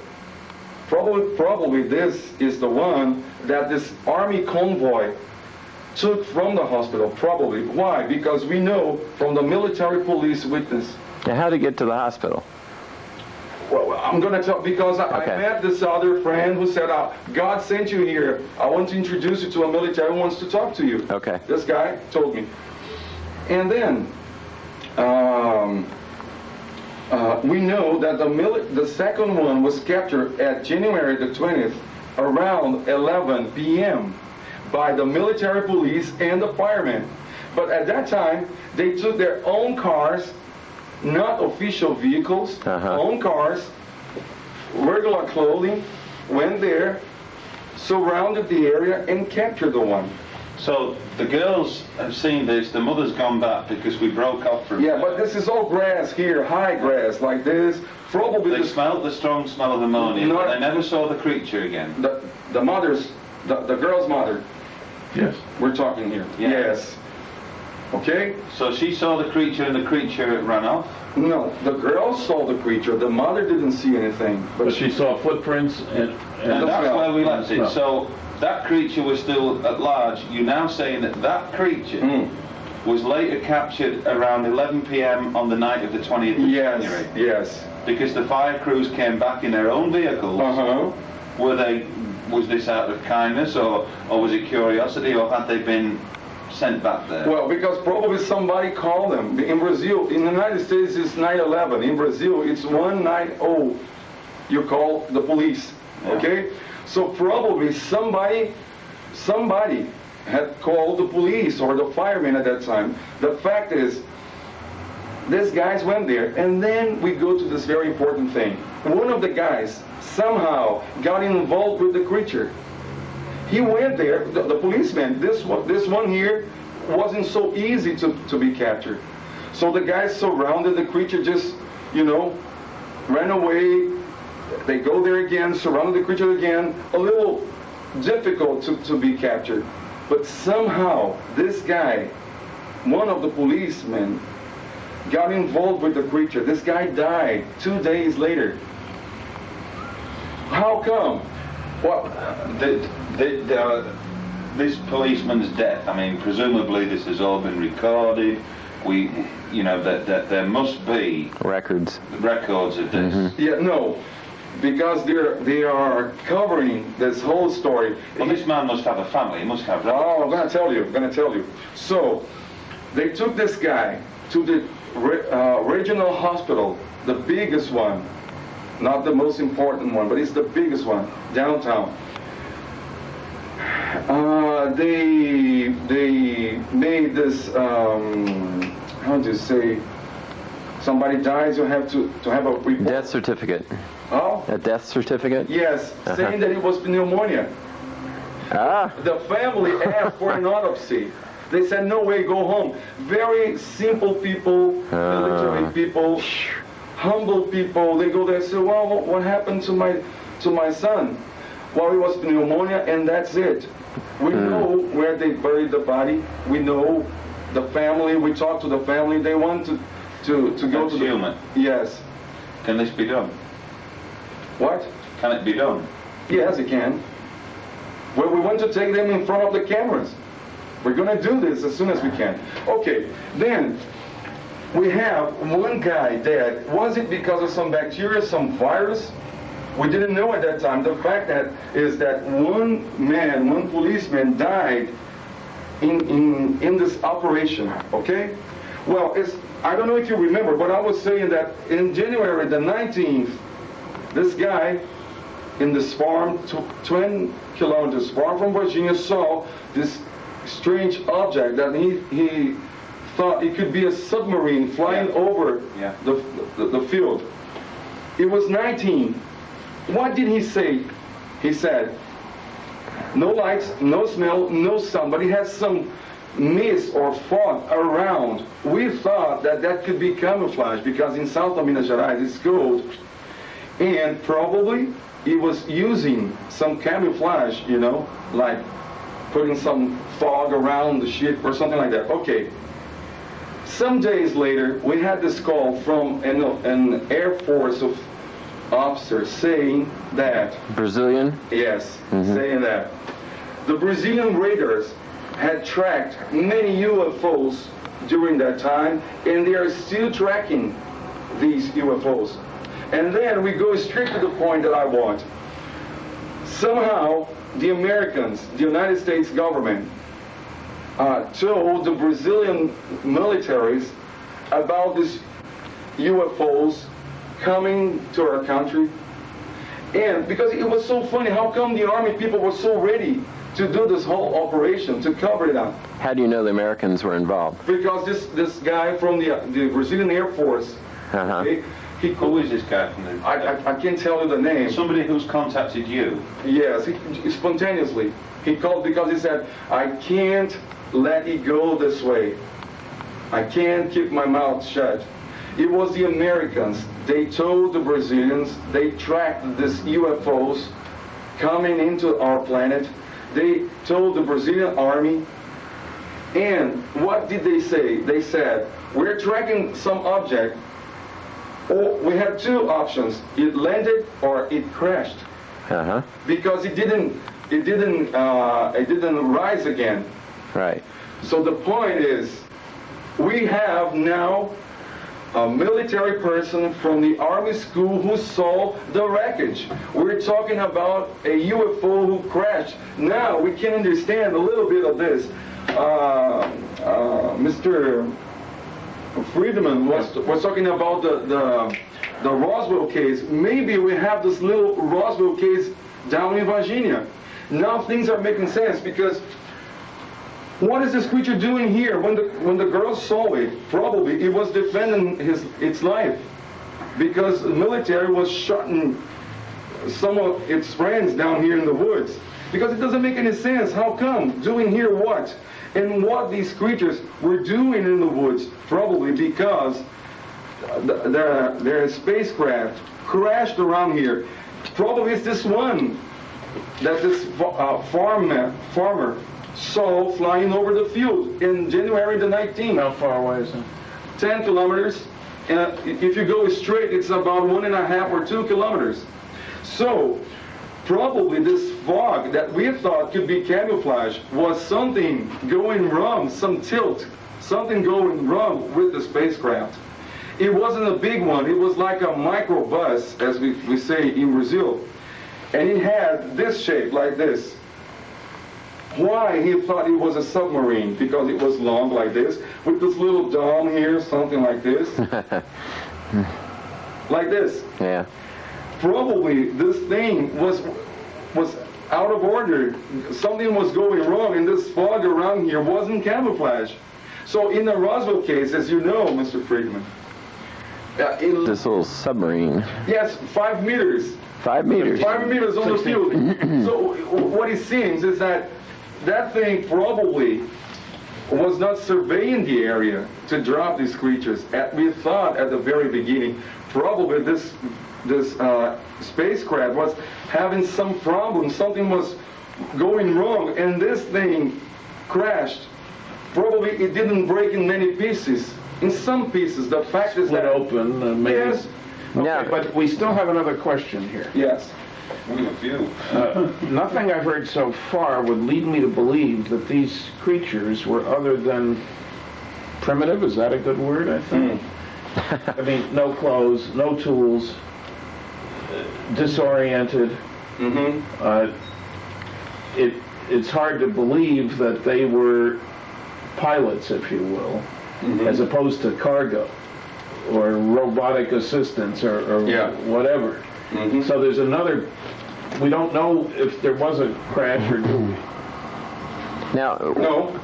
Probably this is the one that this army convoy took from the hospital, probably. Why? Because we know from the military police witness. Now, how to get to the hospital? Well, I'm going to tell, because I met this other friend who said, God sent you here. I want to introduce you to a military who wants to talk to you. Okay. This guy told me. And then we know that the second one was captured at January the 20th around 11 p.m. by the military police and the firemen. But at that time, they took their own cars, not official vehicles, own cars, regular clothing, went there, surrounded the area, and captured the one. So the girls have seen this, the mother's gone back because we broke up from Yeah, but this is all grass here, high grass, like this. Probably they smelled the strong smell of ammonia, but they never saw the creature again. The mother's, the girl's mother. Yes. We're talking here. Yeah. Yes. Okay? So she saw the creature and the creature ran off? No, the girl saw the creature. The mother didn't see anything. But she saw footprints and that's where we left it. So that creature was still at large. You're now saying that creature was later captured around 11 p.m. on the night of the 20th of January? Yes. Because the fire crews came back in their own vehicles. Was this out of kindness, or was it curiosity, or had they been sent back there? Well, because probably somebody called them. In Brazil, in the United States, it's 9/11. In Brazil, it's 190. You call the police, okay? So probably somebody had called the police or the firemen at that time. The fact is, these guys went there, and then we go to this very important thing. One of the guys somehow got involved with the creature. He went there, the policeman, this one here wasn't so easy to be captured. So the guys surrounded the creature, just, ran away. They go there again, surrounded the creature again. A little difficult to be captured. But somehow, this guy, one of the policemen, got involved with the creature. This guy died 2 days later. How come? Well, this policeman's death, I mean, presumably this has all been recorded. That there must be records of this. Yeah, no, because they are covering this whole story. Well, this man must have a family. He must have records. Oh, I'm going to tell you. So, they took this guy to the regional hospital, the biggest one. Not the most important one, but it's the biggest one, downtown. They made this, how do you say, somebody dies, you have to have a report. Death certificate. Oh? A death certificate? Yes, saying that it was pneumonia. The family asked for an autopsy. They said, no way, go home. Very simple people, military people, humble people. They go there and say, well, what happened to my son? Well, it was pneumonia, and that's it. We know where they buried the body. We know the family. We talked to the family. They want to go to human. Yes. Can this be done? What? Can it be done? Yes, it can. Well, we want to take them in front of the cameras. We're going to do this as soon as we can. Okay, then we have one guy dead. Was it because of some bacteria, some virus? We didn't know at that time. The fact is that one policeman died in this operation, okay? Well, I don't know if you remember, but I was saying that in January the 19th, this guy in this farm, 20 kilometers far from Varginha, saw this strange object that he thought it could be a submarine flying over the field. It was 19. What did he say? He said, no lights, no smell, no sound, but he has some mist or fog around. We thought that could be camouflage because in south of Minas Gerais it's cold, and probably he was using some camouflage, you know, like putting some fog around the ship or something like that. Okay. Some days later, we had this call from an Air Force officer saying that... Brazilian? Yes, saying that the Brazilian raiders had tracked many UFOs during that time, and they are still tracking these UFOs. And then we go straight to the point that I want. Somehow, the Americans, the United States government, told the Brazilian militaries about these UFOs coming to our country. And because it was so funny, how come the army people were so ready to do this whole operation, to cover it up? How do you know the Americans were involved? Because this guy from the Brazilian Air Force, who is this guy from the... I can't tell you the name. Somebody who's contacted you? Yes, he spontaneously. He called because he said, I can't let it go this way. I can't keep my mouth shut. It was the Americans. They told the Brazilians, they tracked these UFOs coming into our planet. They told the Brazilian army, and what did they say? They said, we're tracking some object. Oh, we have two options. It landed or it crashed. Because it didn't rise again. Right. So the point is, we have now a military person from the Army school who saw the wreckage. We're talking about a UFO who crashed. Now we can understand a little bit of this. Mr. Friedman was talking about the Roswell case. Maybe we have this little Roswell case down in Varginha. Now things are making sense, because what is this creature doing here? When the girl saw it, probably it was defending its life, because the military was shooting some of its friends down here in the woods. Because it doesn't make any sense. How come? Doing here what? And what these creatures were doing in the woods, probably because their spacecraft crashed around here. Probably it's this one that this farmer saw flying over the field in January the 19th. How far away is it? 10 kilometers. And if you go straight, it's about 1.5 or 2 kilometers. So probably this fog that we thought could be camouflage was something going wrong, some tilt, something going wrong with the spacecraft. It wasn't a big one. It was like a microbus, as we say in Brazil. And it had this shape, like this. Why he thought it was a submarine? Because it was long like this, with this little dome here, something like this. Like this. Yeah. Probably this thing was out of order. Something was going wrong, and this fog around here wasn't camouflage. So in the Roswell case, as you know, Mr. Friedman, this little submarine. Yes, 5 meters. 5 meters. 5 meters on the field. So what it seems is that thing probably was not surveying the area to drop these creatures. We thought at the very beginning, probably this spacecraft was having some problem, something was going wrong, and this thing crashed. Probably it didn't break in many pieces. In some pieces, the fact is that open, maybe. Yes. Okay, Yeah. but we still have another question here. Yes. We have a few. Nothing I've heard so far would lead me to believe that these creatures were other than primitive. Is that a good word, I think? I mean, no clothes, no tools, disoriented. It's hard to believe that they were pilots, if you will, as opposed to cargo or robotic assistants or whatever. So there's another, we don't know if there was a crash or do we? Now, No.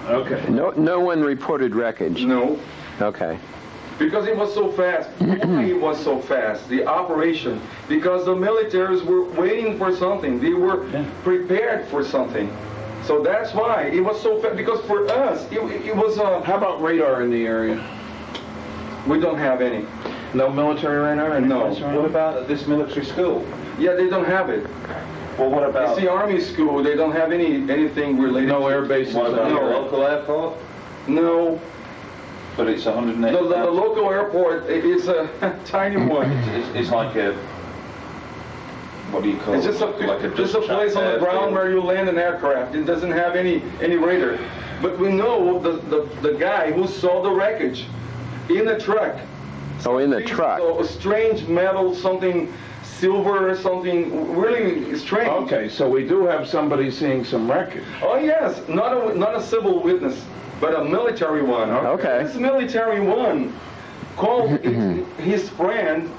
Okay. no one reported wreckage. No. Okay. Because it was so fast. Why it was so fast? The operation. Because the militaries were waiting for something. They were prepared for something. So that's why it was so fast. Because for us, it was How about radar in the area? we don't have any. No military radar? No. What about this military school? Yeah, they don't have it. Well, what about... It's the Army school. They don't have anything related. No to air bases? What about No. the local airport? No. But it's 180. No, the local airport is a tiny one. It's like a... What do you call It's it? just a, Like a just a place on the ground where you land an aircraft. It doesn't have any radar. But we know the guy who saw the wreckage in the truck. Oh, in the truck. So a strange metal, something silver, something really strange. Okay, so we do have somebody seeing some wreckage. Oh yes, not a civil witness, but a military one. Okay. This military one called his friend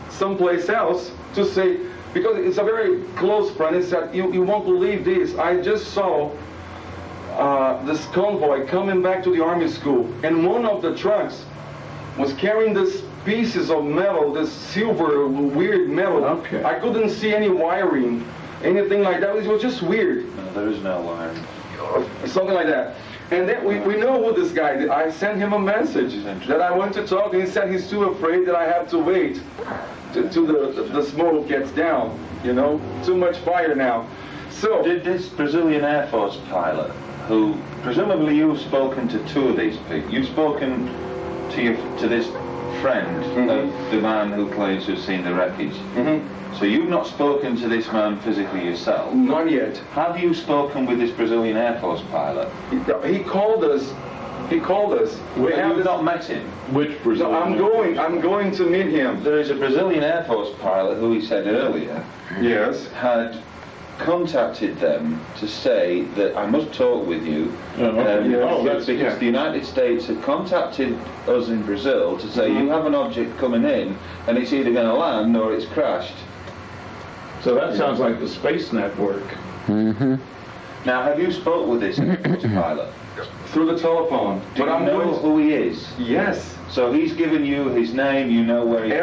someplace else to say, because it's a very close friend, he said, you won't believe this, I just saw this convoy coming back to the Army school, and one of the trucks was carrying this pieces of metal, this silver weird metal. Okay. I couldn't see any wiring, anything like that. It was just weird. No, there is no wiring. Something like that. And then we know who this guy is. I sent him a message that I want to talk, and he said he's too afraid that I have to wait till the smoke gets down. You know, too much fire now. So Did this Brazilian Air Force pilot, who presumably you've spoken to two of these people, you've spoken to this friend of the man who claims to have seen the wreckage. So you've not spoken to this man physically yourself. not yet. Have you spoken with this Brazilian Air Force pilot? He called us. He called us. We have You've this. not met him. Which So Brazilian? I'm going to meet him. There is a Brazilian Air Force pilot who he said earlier Yes. had contacted them to say that I must talk with you. That's Because the United States had contacted us in Brazil to say you have an object coming in and it's either going to land or it's crashed. So that sounds like the space network. Now, have you spoke with this Air Force pilot? Through the telephone. Do you know who he is? Yes. So he's given you his name, you know where he is.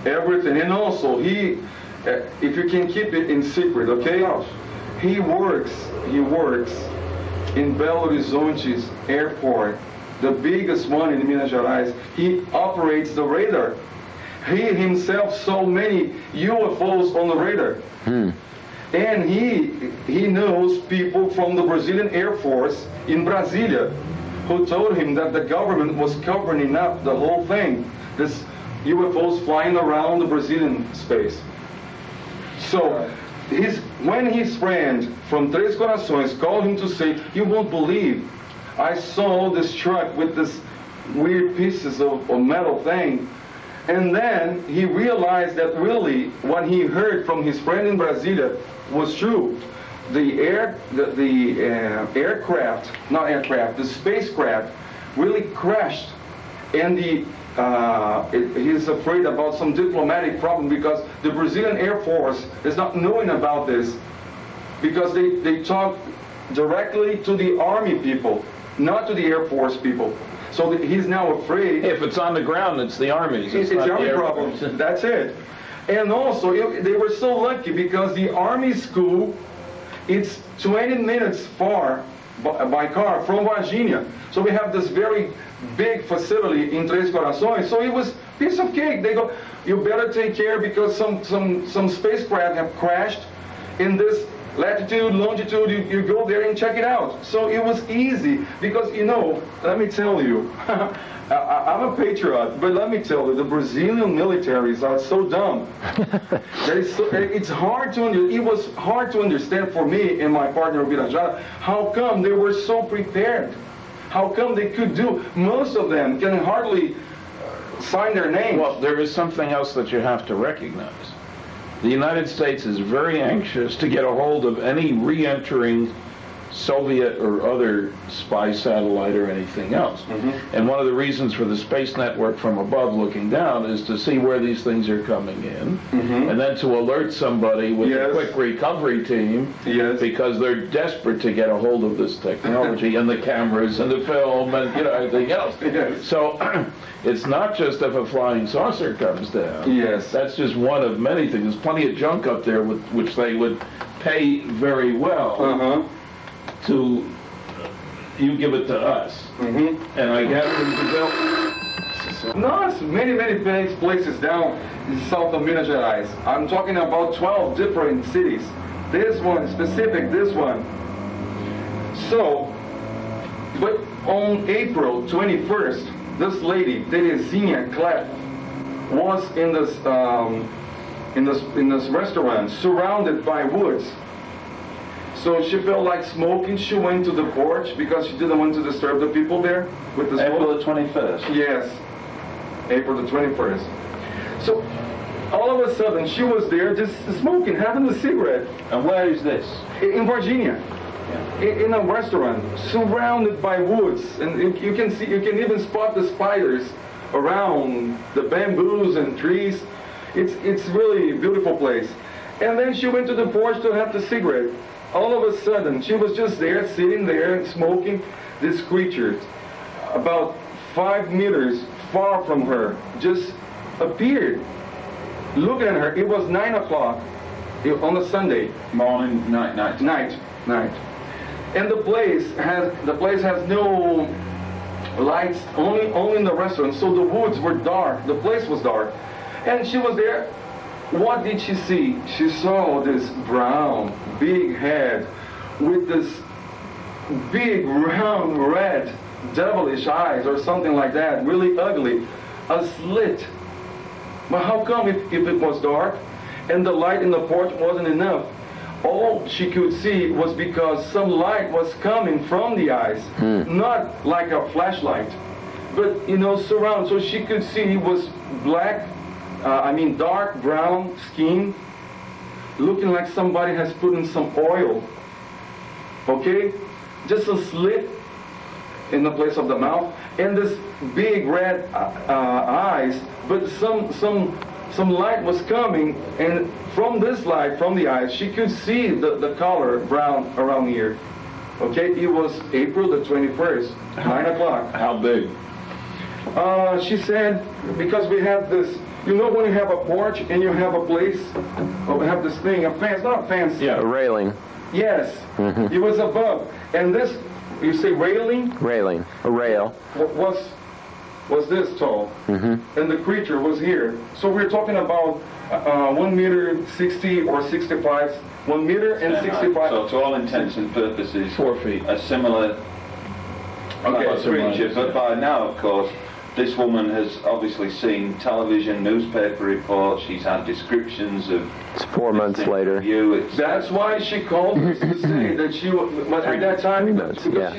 Everything. And also, he, if you can keep it in secret, okay? He works in Belo Horizonte's airport, the biggest one in Minas Gerais. He operates the radar. He himself saw many UFOs on the radar. And he knows people from the Brazilian Air Force in Brasilia who told him that the government was covering up the whole thing. This UFOs flying around the Brazilian space. So when his friend from Três Corações called him to say, you won't believe, I saw this truck with this weird pieces of metal thing. And then he realized that really what he heard from his friend in Brasilia was true. The spacecraft really crashed, and he's afraid about some diplomatic problem because the Brazilian Air Force is not knowing about this because they talk directly to the Army people, not to the Air Force people. So he's now afraid. If it's on the ground, it's the Army's. It's not the Army Air problem. Force. That's it. And also, they were so lucky because the Army school, it's 20 minutes far by car from Varginha. So we have this very big facility in Três Corações. So it was piece of cake. They go, you better take care because some spacecraft have crashed in this latitude, longitude. You go there and check it out. So it was easy because, you know, let me tell you, I'm a patriot, but let me tell you, the Brazilian militaries are so dumb. It's hard to it was hard to understand for me and my partner Birdsall how come they were so prepared. How come they could do? Most of them can hardly sign their names. Well, there is something else that you have to recognize. The United States is very anxious to get a hold of any re-entering Soviet or other spy satellite or anything else. Mm-hmm. And one of the reasons for the space network from above looking down is to see where these things are coming in, mm-hmm. and then to alert somebody with yes. a quick recovery team, yes. because they're desperate to get a hold of this technology and the cameras and the film and everything else. Yes. So it's not just if a flying saucer comes down. Yes. That's just one of many things. There's plenty of junk up there with which they would pay very well. Uh-huh. To you give it to us, mm-hmm. and I guess in Brazil. No, it's many places down in south of Minas Gerais. I'm talking about 12 different cities. This one specific, this one. So, but on April 21st, this lady, Terezinha Clef, was in this restaurant surrounded by woods. So she felt like smoking. She went to the porch because she didn't want to disturb the people there with the smoke. April the 21st? Yes, April the 21st. So all of a sudden she was there just smoking, having a cigarette. And where is this? In Varginha. Yeah. In a restaurant, surrounded by woods. And you can even spot the spiders around the bamboos and trees. It's really a beautiful place. And then she went to the porch to have the cigarette. All of a sudden, she was just there, sitting there, smoking. This creature, about 5 meters far from her, just appeared, looking at her. It was 9 o'clock on a Sunday. Morning, night. Night. And the place has no lights, only in the restaurant. So the woods were dark. The place was dark, and she was there. What did she see? She saw this brown, big head with this big, round, red, devilish eyes or something like that, really ugly, a slit. But how come if it was dark and the light in the porch wasn't enough? All she could see was because some light was coming from the eyes, not like a flashlight, but, surround. So she could see it was black, dark brown skin, looking like somebody has put in some oil. Okay? Just a slit in the place of the mouth, and this big red eyes, but some light was coming, and from this light, from the eyes, she could see the color brown around here. Okay? It was April the 21st, 9 o'clock. How big? She said, because we have this, when you have a porch and you have a place, or we have this thing, a fence, not a fence. Yeah, a railing. Yes, it was above. And this, you say railing? Railing, a rail. Was this tall. And the creature was here. So we're talking about 1 meter 60 or 65, 1 meter and 65. So to all intents and purposes, 4 feet. A similar creature. But by now, of course, this woman has obviously seen television, newspaper reports. She's had descriptions of. It's 4 months later. That's why she called us to say that she. But at that time, 3 months. because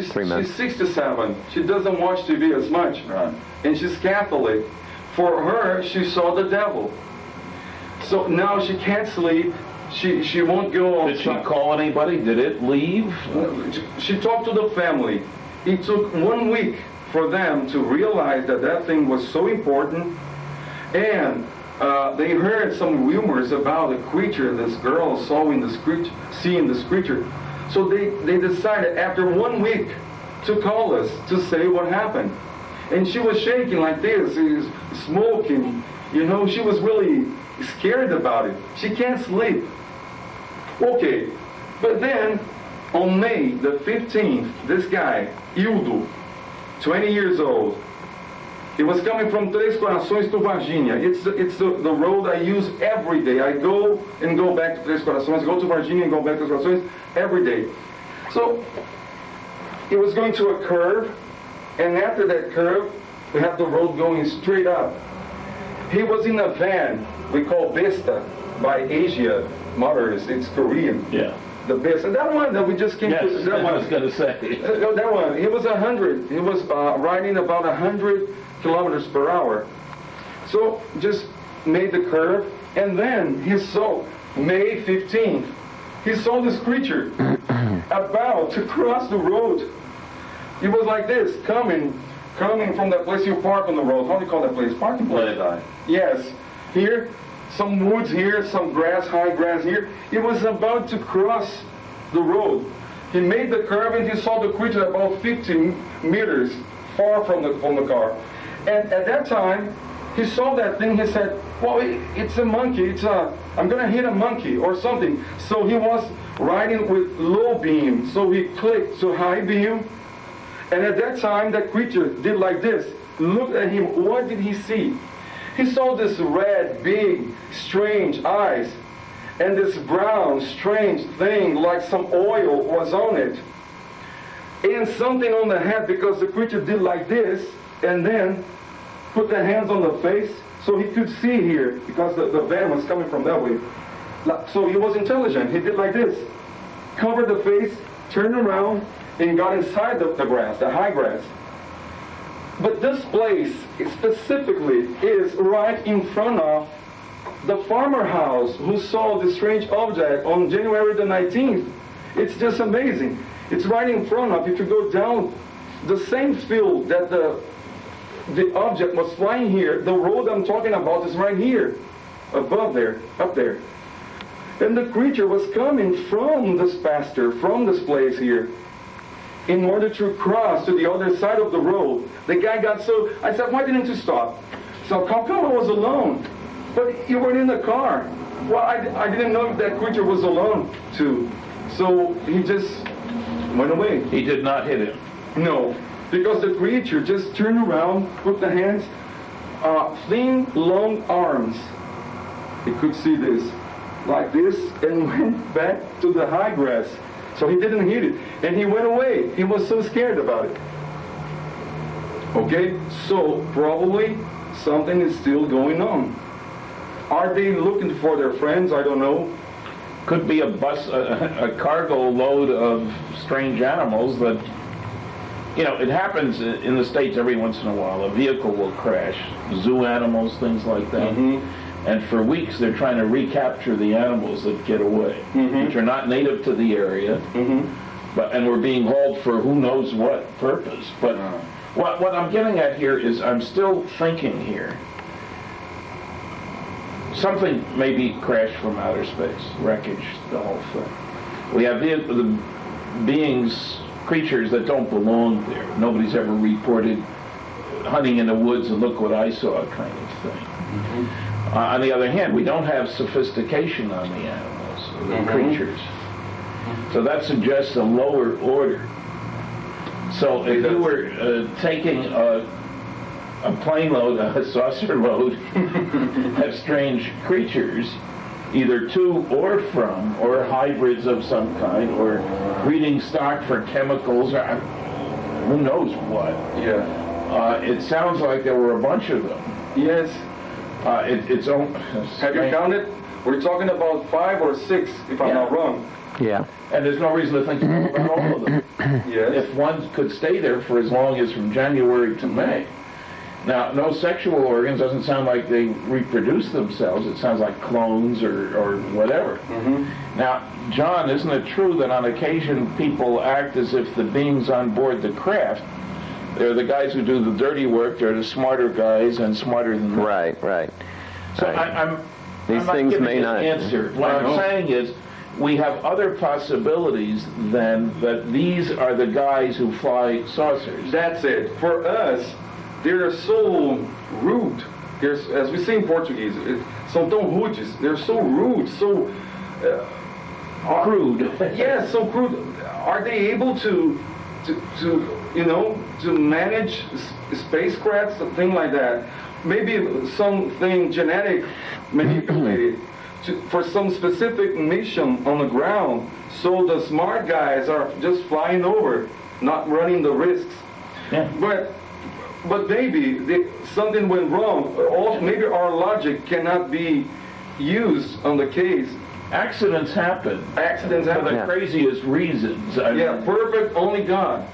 she's 67, she doesn't watch TV as much, right? And she's Catholic. For her, she saw the devil. So now she can't sleep. She won't go on. Did she call anybody? Did it leave? She talked to the family. It took 1 week for them to realize that thing was so important, and they heard some rumors about a creature this girl saw seeing this creature. So they decided after 1 week to call us to say what happened. And she was shaking like this, smoking, she was really scared about it. She can't sleep. Okay, but then On May the 15th, this guy, Hildo, 20 years old, he was coming from Três Corações to Varginha. It's the road I use every day. I go and go back to Três Corações, go to Varginha and go back to Três Corações every day. So he was going to a curve, and after that curve, we have the road going straight up. He was in a van we call Vista by Asia Motors. It's Korean. Yeah. The Vista. That one that we just came Yes, to. That one. I was going to say. That one. He was 100. He was riding about 100 kilometers per hour. So just made the curve, and then he saw May 15th. He saw this creature about to cross the road. He was like this, coming from that place you park on the road. How do you call that place? Parking place. Yes. Here, some woods here, some grass, high grass here. He was about to cross the road. He made the curve and he saw the creature about 15 meters far from the car. And at that time, he saw that thing. He said, well, it's a monkey. I'm going to hit a monkey or something. So he was riding with low beam. So he clicked to high beam. And at that time, that creature did like this. Looked at him. What did he see? He saw this red, big, strange eyes. And this brown, strange thing like some oil was on it. And something on the head, because the creature did like this. And then put the hands on the face so he could see here, because the van was coming from that way. So he was intelligent. He did like this. Covered the face, turned around, and got inside the grass, the high grass. But this place specifically is right in front of the farmer house who saw this strange object on January the 19th. It's just amazing. It's right in front of, if you go down the same field that the object was flying here, the road I'm talking about is right here, above there, up there. And the creature was coming from this pasture, from this place here, in order to cross to the other side of the road. The guy got so, I said, why didn't you stop? So how come I was alone? But you weren't in the car. Well, I didn't know if that creature was alone too. So he just went away. He did not hit him. No, because the creature just turned around, put the hands, thin, long arms. He could see this, like this, and went back to the high grass. So he didn't hit it, and he went away. He was so scared about it. Okay, so probably something is still going on. Are they looking for their friends? I don't know. Could be a bus, a cargo load of strange animals that, you know, it happens in the States every once in a while. A vehicle will crash, zoo animals, things like that. Mm-hmm. And for weeks they're trying to recapture the animals that get away, mm-hmm. which are not native to the area, mm-hmm. and we're being hauled for who knows what purpose. But what I'm getting at here is I'm still thinking here. Something maybe crashed from outer space, wreckage, the whole thing. We have the beings, creatures that don't belong there. Nobody's ever reported hunting in the woods and look what I saw kind of thing. Mm-hmm. On the other hand, we don't have sophistication on the animals, or the mm-hmm. creatures. So that suggests a lower order. So if you were taking a plane load, a saucer load of strange creatures, either to or from, or hybrids of some kind, or breeding stock for chemicals, or who knows what. Yeah. It sounds like there were a bunch of them. Yes. Have you counted? We're talking about 5 or 6, if I'm not wrong. Yeah. And there's no reason to think about all of them. Yes. If one could stay there for as long as from January to May. Now, no sexual organs, doesn't sound like they reproduce themselves. It sounds like clones or whatever. Mm-hmm. Now, John, isn't it true that on occasion people act as if the beings on board the craft, they're the guys who do the dirty work, they're the smarter guys and smarter than them? Right, right. So right. These I'm not things giving may an not answer. What I'm saying is, we have other possibilities than that these are the guys who fly saucers. That's it. For us, they're so rude. As we say in Portuguese, são tão rudes. They're so rude, so Crude. Yes, so crude. Are they able to manage spacecrafts, something like that? Maybe something genetic manipulated for some specific mission on the ground, so the smart guys are just flying over, not running the risks. Yeah. But maybe something went wrong. Maybe our logic cannot be used on the case. Accidents happen. Accidents happen. For the craziest reasons. Yeah, perfect, only God.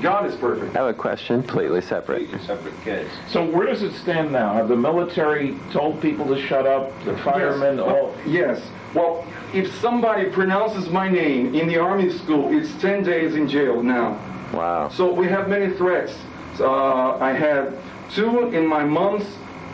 God is perfect. I have a question, completely separate. Completely separate case. So where does it stand now? Have the military told people to shut up? The firemen? Yes. Well, if somebody pronounces my name in the Army school, it's 10 days in jail now. Wow. So we have many threats. I had 2 in my mom's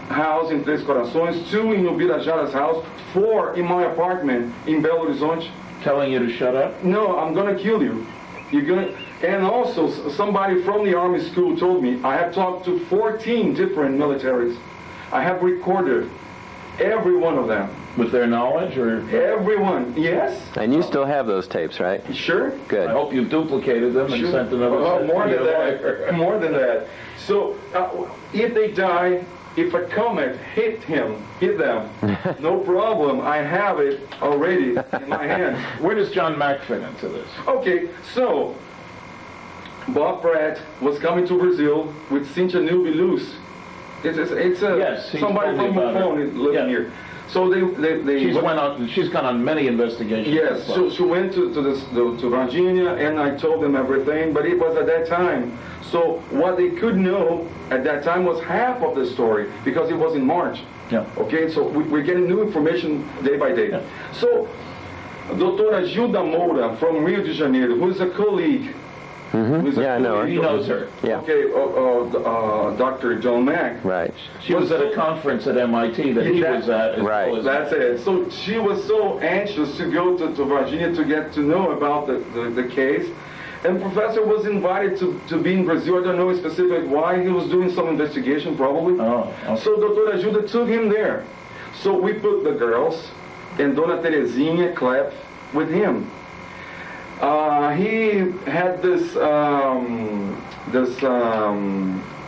house in Três Corações, 2 in Ubirajara's house, 4 in my apartment in Belo Horizonte. Telling you to shut up? No, I'm gonna kill you. You're gonna. And also, somebody from the Army school told me I have talked to 14 different militaries. I have recorded every one of them. With their knowledge, or? Everyone, yes. And you still have those tapes, right? Sure. Good. I hope you've duplicated them and sent another set more to than your lawyer. that. More than that. So, if they die, if a comet hit them, no problem. I have it already in my hand. Where does John Mack fit into this? Okay, so Bob Pratt was coming to Brazil with Cynthia Newby-Luce. It's somebody from the phone is living here. So she's gone on many investigations. Yes, so she went to Varginha, and I told them everything, but it was at that time. So what they could know at that time was half of the story, because it was in March. Yeah. Okay, so we're getting new information day by day. Yeah. So Doutora Gilda Moura from Rio de Janeiro, who is a colleague. Mm-hmm. Yeah, I know her. He knows her. Yeah. Okay, Dr. John Mack. Right. She was at a conference at MIT that he was at. Right. That's it. So she was so anxious to go to Varginha to get to know about the case. And Professor was invited to be in Brazil. I don't know specifically why. He was doing some investigation, probably. Oh, okay. So Doutora Gilda took him there. So we put the girls and Dona Terezinha Klepp with him. He had this,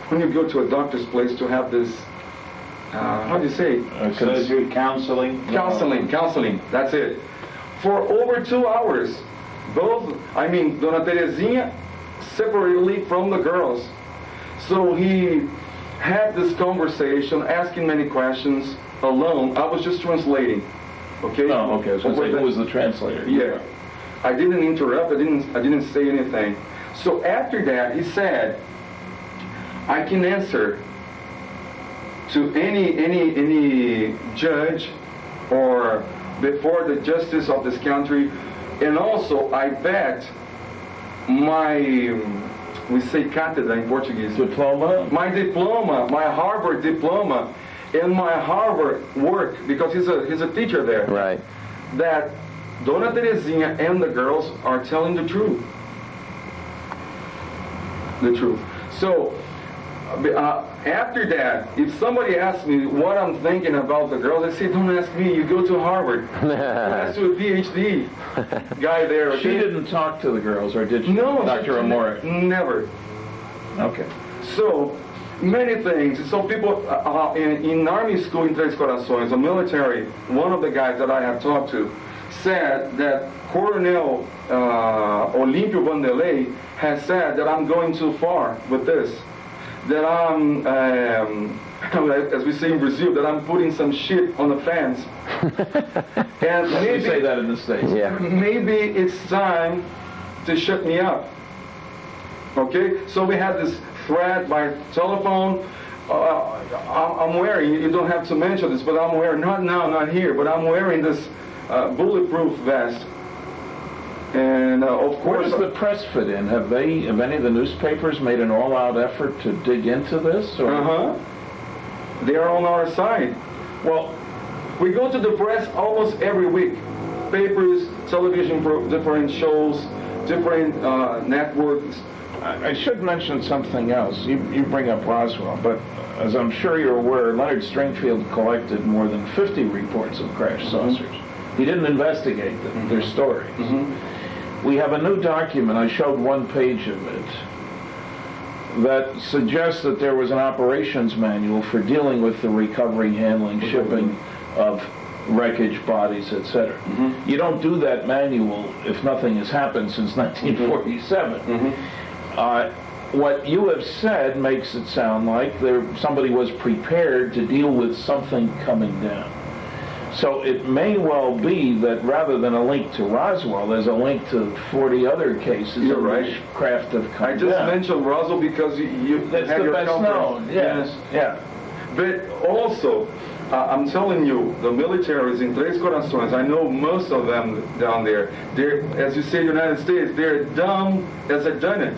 when you go to a doctor's place to have this, how do you say? Surgery, counseling. Counseling, that's it. For over 2 hours. Dona Terezinha separately from the girls. So he had this conversation, asking many questions alone. I was just translating. Okay? Oh, okay. I was going to say, who was the translator? Yeah. I didn't interrupt. I didn't say anything. So after that, he said, I can answer to any judge or before the justice of this country, and also I bet my, we say cátedra in Portuguese. Diploma? My diploma, my Harvard diploma, and my Harvard work, because he's a teacher there. Right. That Dona Terezinha and the girls are telling the truth. The truth. So, after that, if somebody asks me what I'm thinking about the girls, I say, don't ask me, you go to Harvard. Ask to a PhD guy there. Okay? She didn't talk to the girls, or did she? No. Dr. Amore? Never. Okay. So, many things. So people in Army school in Três Corações, a military, one of the guys that I have talked to, said that Coronel Olímpio Vanderlei has said that I'm going too far with this, that I'm, as we say in Brazil, that I'm putting some shit on the fans. And maybe, we say that in the States. Yeah. Maybe it's time to shut me up. Okay? So we had this threat by telephone. I'm wearing, you don't have to mention this, but I'm wearing, not now, not here, but I'm wearing this bulletproof vest. And of course... Where does the press fit in? Have any of the newspapers made an all-out effort to dig into this? Or? They are on our side. Well, we go to the press almost every week. Papers, television, different shows, different networks. I should mention something else. You bring up Roswell, but as I'm sure you're aware, Leonard Stringfield collected more than 50 reports of crash saucers. He didn't investigate them, their stories. We have a new document, I showed one page of it, that suggests that there was an operations manual for dealing with the recovery, handling, shipping of wreckage, bodies, etc. You don't do that manual if nothing has happened since 1947. What you have said makes it sound like somebody was prepared to deal with something coming down. So it may well be that rather than a link to Roswell, there's a link to 40 other cases You're in right. which craft have come I just down. mentioned Roswell because you That's have the your best cover. known, yes. Yeah. But also, I'm telling you, the military is in Tres Corazones. I know most of them down there. They're, as you say, United States, they're dumb as a donut.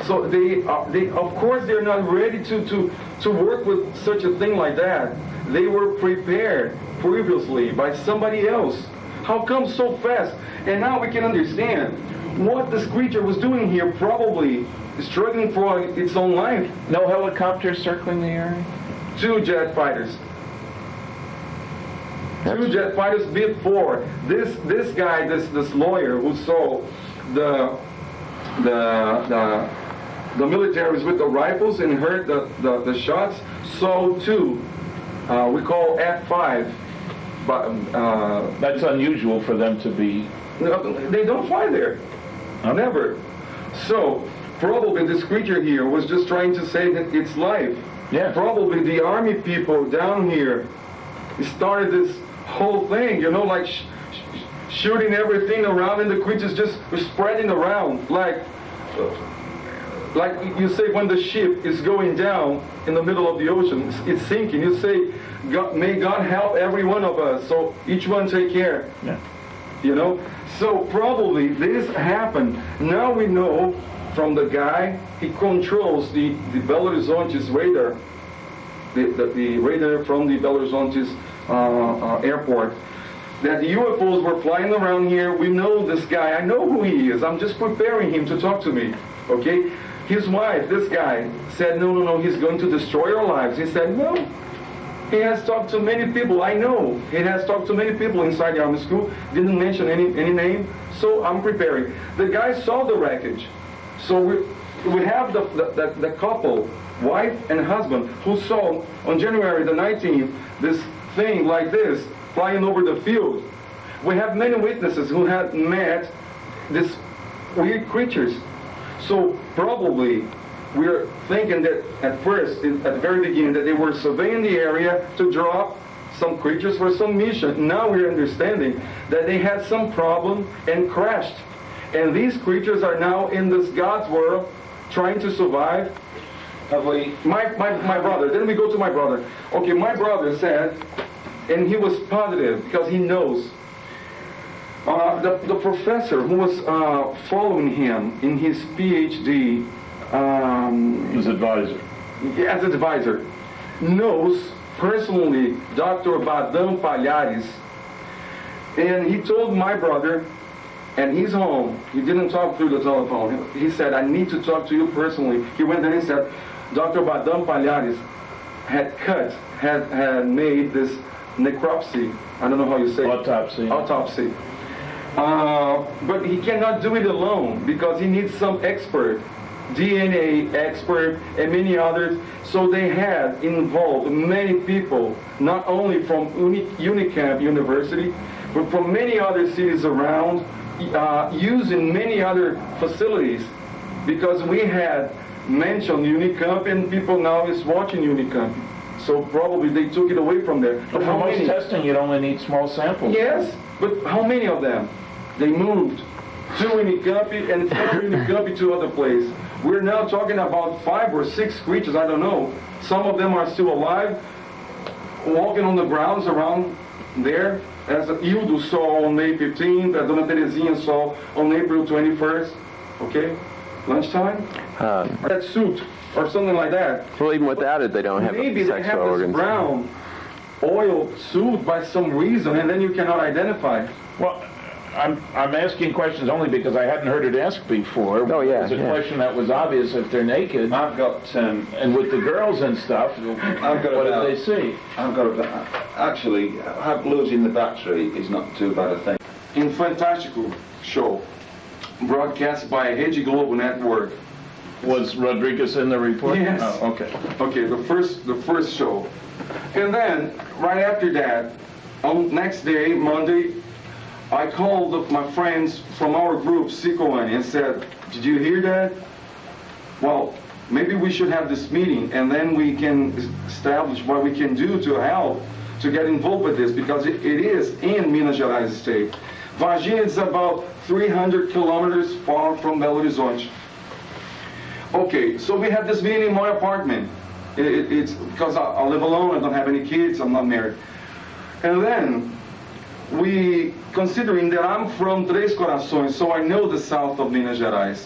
So they of course they're not ready to work with such a thing like that. They were prepared previously by somebody else. How come so fast? And now we can understand what this creature was doing here, probably struggling for its own life. No helicopters circling the area? 2 jet fighters. 2 jet fighters before. This guy, this lawyer who saw the militaries with the rifles and heard the shots, saw 2. We call F5. But That's unusual for them to be... They don't fly there. Never. So probably this creature here was just trying to save its life. Yeah. Probably the army people down here started this whole thing, you know, like shooting everything around, and the creatures just spreading around, like you say when the ship is going down in the middle of the ocean, it's sinking. You say, may God help every one of us, so each one take care. Yeah. You know, so probably this happened. Now we know from the guy, he controls the Belo Horizonte's radar, the radar from the Belo Horizonte's airport, that the UFOs were flying around here. We know this guy. I know who he is. I'm just preparing him to talk to me, okay? His wife, this guy, said, no, he's going to destroy our lives. He said, no. He has talked to many people. I know. He has talked to many people inside the army school. Didn't mention any name. So I'm preparing. The guy saw the wreckage. So we have the couple, wife and husband, who saw on January the 19th this thing like this flying over the field. We have many witnesses who had met these weird creatures. So probably we're thinking that at first, at the very beginning, that they were surveying the area to drop some creatures for some mission. Now we're understanding that they had some problem and crashed. And these creatures are now in this God's world trying to survive. My brother, then we go to my brother. Okay, my brother said, and he was positive because he knows, the professor who was following him in his PhD, His advisor. as an advisor, knows personally Dr. Badam Palhares, and he told my brother, and he's home, he didn't talk through the telephone, he said, I need to talk to you personally. He went there and said, Dr. Badam Palhares had made this necropsy, I don't know how you say Autopsy. Autopsy. But he cannot do it alone because he needs some expert, DNA expert and many others. So they had involved many people, not only from Unicamp University, but from many other cities around, using many other facilities, because we had mentioned Unicamp and people now is watching Unicamp. So probably they took it away from there. But for most testing, you'd only need small samples. Yes, but how many of them? They moved to Unicamp and from Unicamp to other place. We're now talking about 5 or 6 creatures, I don't know. Some of them are still alive, walking on the grounds around there, as Hildo saw on May 15th, as Dona Terezinha saw on April 21st. Okay? Lunchtime? That suit, or something like that. Well, even without it, they don't have Maybe they sexual have this organs. brown oil suit by some reason, and then you cannot identify. Well, I'm asking questions only because I hadn't heard it asked before. Oh, yeah. It's a question that was obvious if they're naked. I've got... and with the girls and stuff, I've got what about, did they see? I've got about... Actually, losing the battery is not too bad a thing. In Fantástico show, broadcast by Rede Globo Network. Was Rodriguez in the report? Yes. Oh, okay. Okay, the first show. And then, right after that, on next day, Monday, I called my friends from our group, Sikoani, and said, did you hear that? Well, maybe we should have this meeting, and then we can establish what we can do to help to get involved with this, because it is in Minas Gerais state. Varginha is about 300 kilometers far from Belo Horizonte. Okay, so we had this meeting in my apartment. It's because I live alone, I don't have any kids, I'm not married. And then, considering that I'm from Três Corações, so I know the south of Minas Gerais,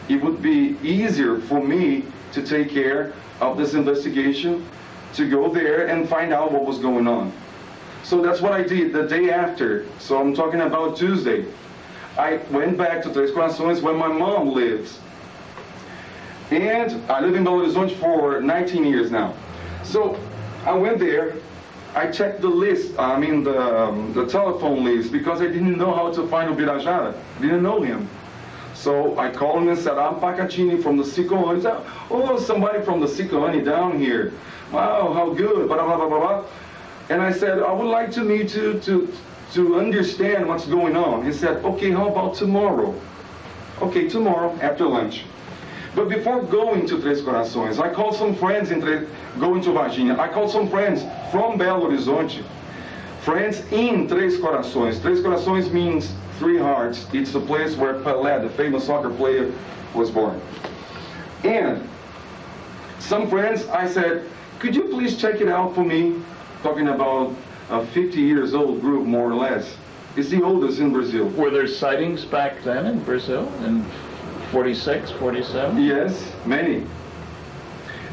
it would be easier for me to take care of this investigation, to go there and find out what was going on. So that's what I did the day after. So I'm talking about Tuesday. I went back to Três Corações where my mom lives. And I live in Belo Horizonte for 19 years now. So I went there. I checked the list, the telephone list, because I didn't know how to find Ubirajara. Didn't know him. So I called him and said, I'm Pacaccini from the Sikoani. He said, oh, somebody from the Sikoani down here. Wow, how good, blah, blah, blah, blah, blah. And I said, I would like to meet you to understand what's going on. He said, okay, how about tomorrow? Okay, tomorrow after lunch. But before going to Três Corações, I called some friends going to Varginha. I called some friends from Belo Horizonte, friends in Três Corações. Três Corações means three hearts. It's the place where Pelé, the famous soccer player, was born. And some friends, I said, could you please check it out for me? Talking about a 50 years old group, more or less. It's the oldest in Brazil. Were there sightings back then in Brazil? In 46, 47? Yes, many.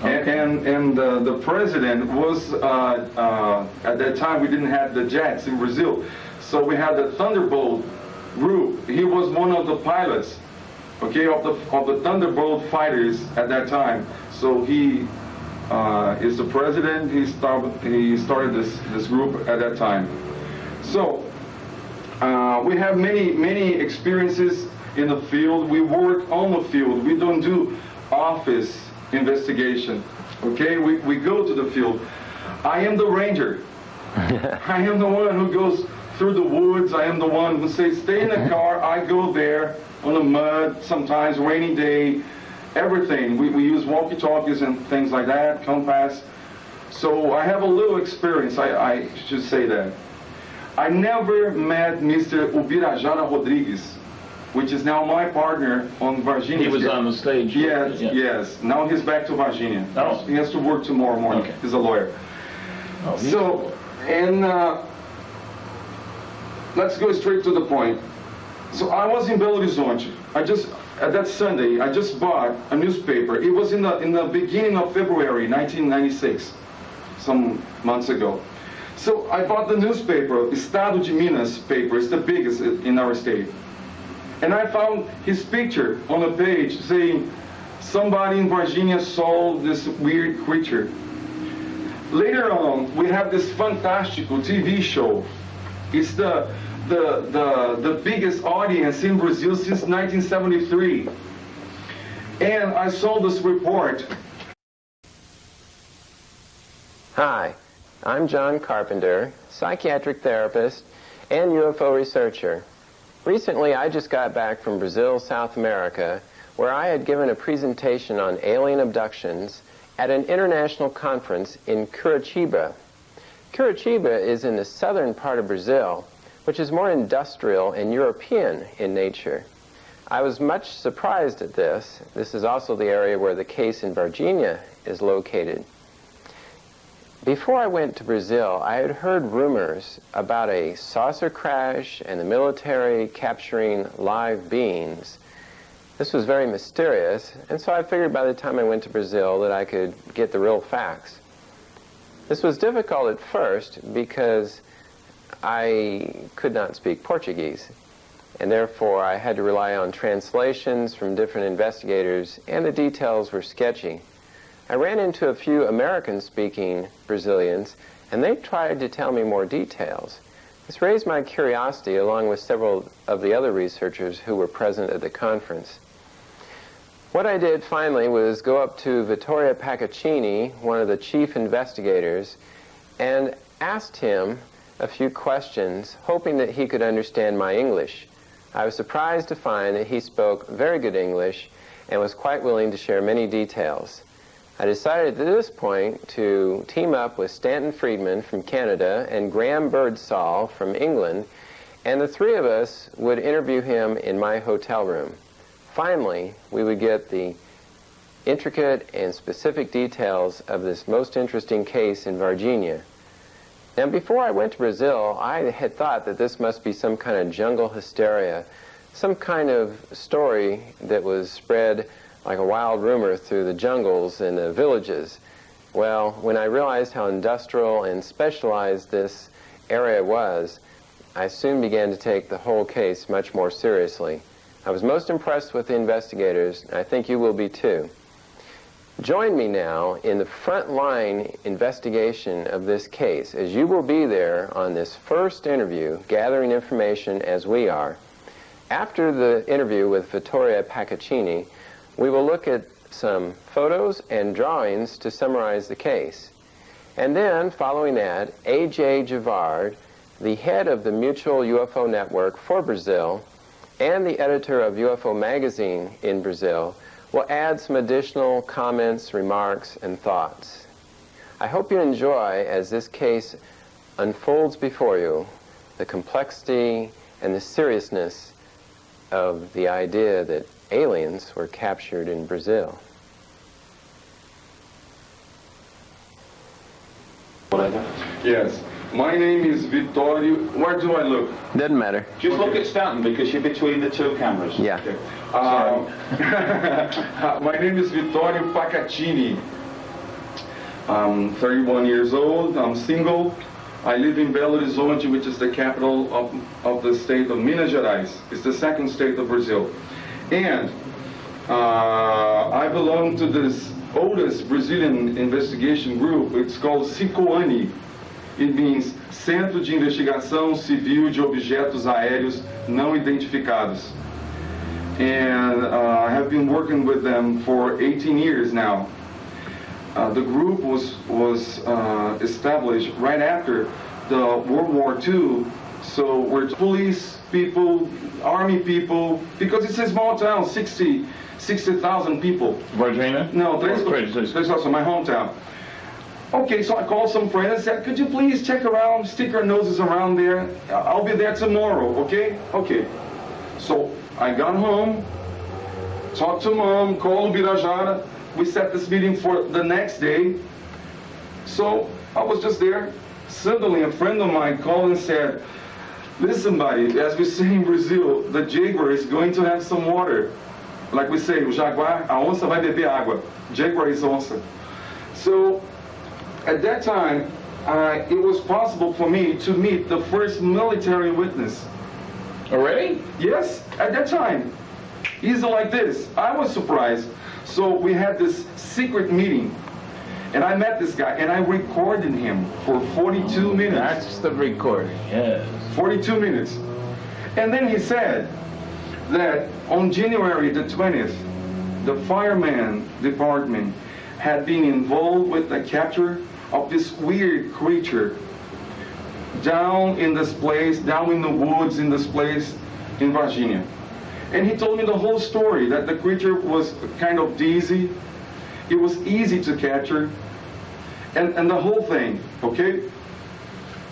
Okay. And the president was, at that time we didn't have the jets in Brazil, so we had the Thunderbolt group. He was one of the pilots, okay, of the Thunderbolt fighters at that time. So he is the president. He started this group at that time. So we have many experiences in the field. We work on the field. We don't do office investigation. Okay, we go to the field. I am the ranger. I am the one who goes through the woods. I am the one who says, stay in the car. I go there on the mud, sometimes rainy day, everything. We use walkie-talkies and things like that, compass. So I have a little experience, I should say that. I never met Mr. Ubirajara Rodrigues, which is now my partner on Varginha. He was on the stage. Yes, yeah. Yes. Now he's back to Varginha. Oh. He has to work tomorrow morning. Okay. He's a lawyer. Oh, so, and let's go straight to the point. So I was in Belo Horizonte. At that Sunday, I just bought a newspaper. It was in the beginning of February, 1996, some months ago. So I bought the newspaper, Estado de Minas paper. It's the biggest in our state. And I found his picture on a page saying, somebody in Varginha saw this weird creature. Later on, we have this Fantástico TV show. It's the biggest audience in Brazil since 1973. And I saw this report. Hi, I'm John Carpenter, psychiatric therapist and UFO researcher. Recently, I just got back from Brazil, South America, where I had given a presentation on alien abductions at an international conference in Curitiba. Curitiba is in the southern part of Brazil, which is more industrial and European in nature. I was much surprised at this. This is also the area where the case in Varginha is located. Before I went to Brazil, I had heard rumors about a saucer crash and the military capturing live beings. This was very mysterious, and so I figured by the time I went to Brazil that I could get the real facts. This was difficult at first because I could not speak Portuguese. and therefore I had to rely on translations from different investigators, and the details were sketchy. I ran into a few American-speaking Brazilians, and they tried to tell me more details. This raised my curiosity along with several of the other researchers who were present at the conference. What I did finally was go up to Vitório Pacaccini, one of the chief investigators, and asked him a few questions, hoping that he could understand my English. I was surprised to find that he spoke very good English and was quite willing to share many details. I decided at this point to team up with Stanton Friedman from Canada and Birdsall from England, and the three of us would interview him in my hotel room. Finally, we would get the intricate and specific details of this most interesting case in Varginha. Now, before I went to Brazil, I had thought that this must be some kind of jungle hysteria, some kind of story that was spread like a wild rumor through the jungles and the villages. Well, when I realized how industrial and specialized this area was, I soon began to take the whole case much more seriously. I was most impressed with the investigators, and I think you will be too. Join me now in the front-line investigation of this case, as you will be there on this first interview, gathering information as we are. After the interview with Vitório Pacaccini, we will look at some photos and drawings to summarize the case. And then, following that, A.J. Javard, the head of the Mutual UFO Network for Brazil, and the editor of UFO Magazine in Brazil, will add some additional comments, remarks, and thoughts. I hope you enjoy, as this case unfolds before you, the complexity and the seriousness of the idea that aliens were captured in Brazil. Yes. My name is Vitório. Where do I look? Doesn't matter. Just look at Stanton because you're between the two cameras. Yeah. Okay. My name is Vitório Pacaccini. I'm 31 years old. I'm single. I live in Belo Horizonte, which is the capital of the state of Minas Gerais. It's the second state of Brazil. And I belong to this oldest Brazilian investigation group. It's called CICOANI. It means Centro de Investigação Civil de Objetos Aéreos Não Identificados. And I have been working with them for 18 years now. The group was established right after the World War II. So we're police people, army people, because it's a small town, 60,000 people. Varginha? No, Três Corações, my hometown. Okay, so I called some friends and said, could you please check around, stick our noses around there? I'll be there tomorrow, okay? Okay. So I got home, talked to Mom, called Birajara. We set this meeting for the next day. So I was just there. Suddenly a friend of mine called and said, listen, buddy, as we say in Brazil, the jaguar is going to have some water. Like we say, o jaguar, a onça vai beber água. Jaguar is onça. So at that time, it was possible for me to meet the first military witness. Already? Yes, at that time. Easy like this. I was surprised. So we had this secret meeting. And I met this guy, and I recorded him for 42 minutes. That's the recording, yes. 42 minutes. And then he said that on January the 20th, the fireman department had been involved with the capture of this weird creature down in this place, down in the woods in this place in Varginha. And he told me the whole story, that the creature was kind of dizzy, it was easy to capture, and the whole thing, okay?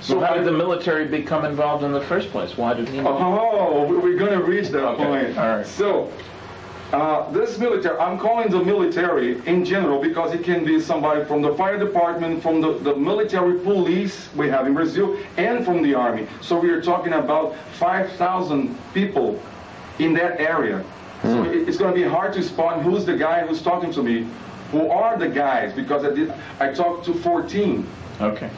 So how did the military become involved in the first place? Why did he know? Oh, we're going to reach that point. All right. So, this military, I'm calling the military in general because it can be somebody from the fire department, from the military police we have in Brazil, and from the army. So we are talking about 5,000 people in that area. So it's going to be hard to spot who's the guy who's talking to me, who are the guys, because I talked to 14. Okay.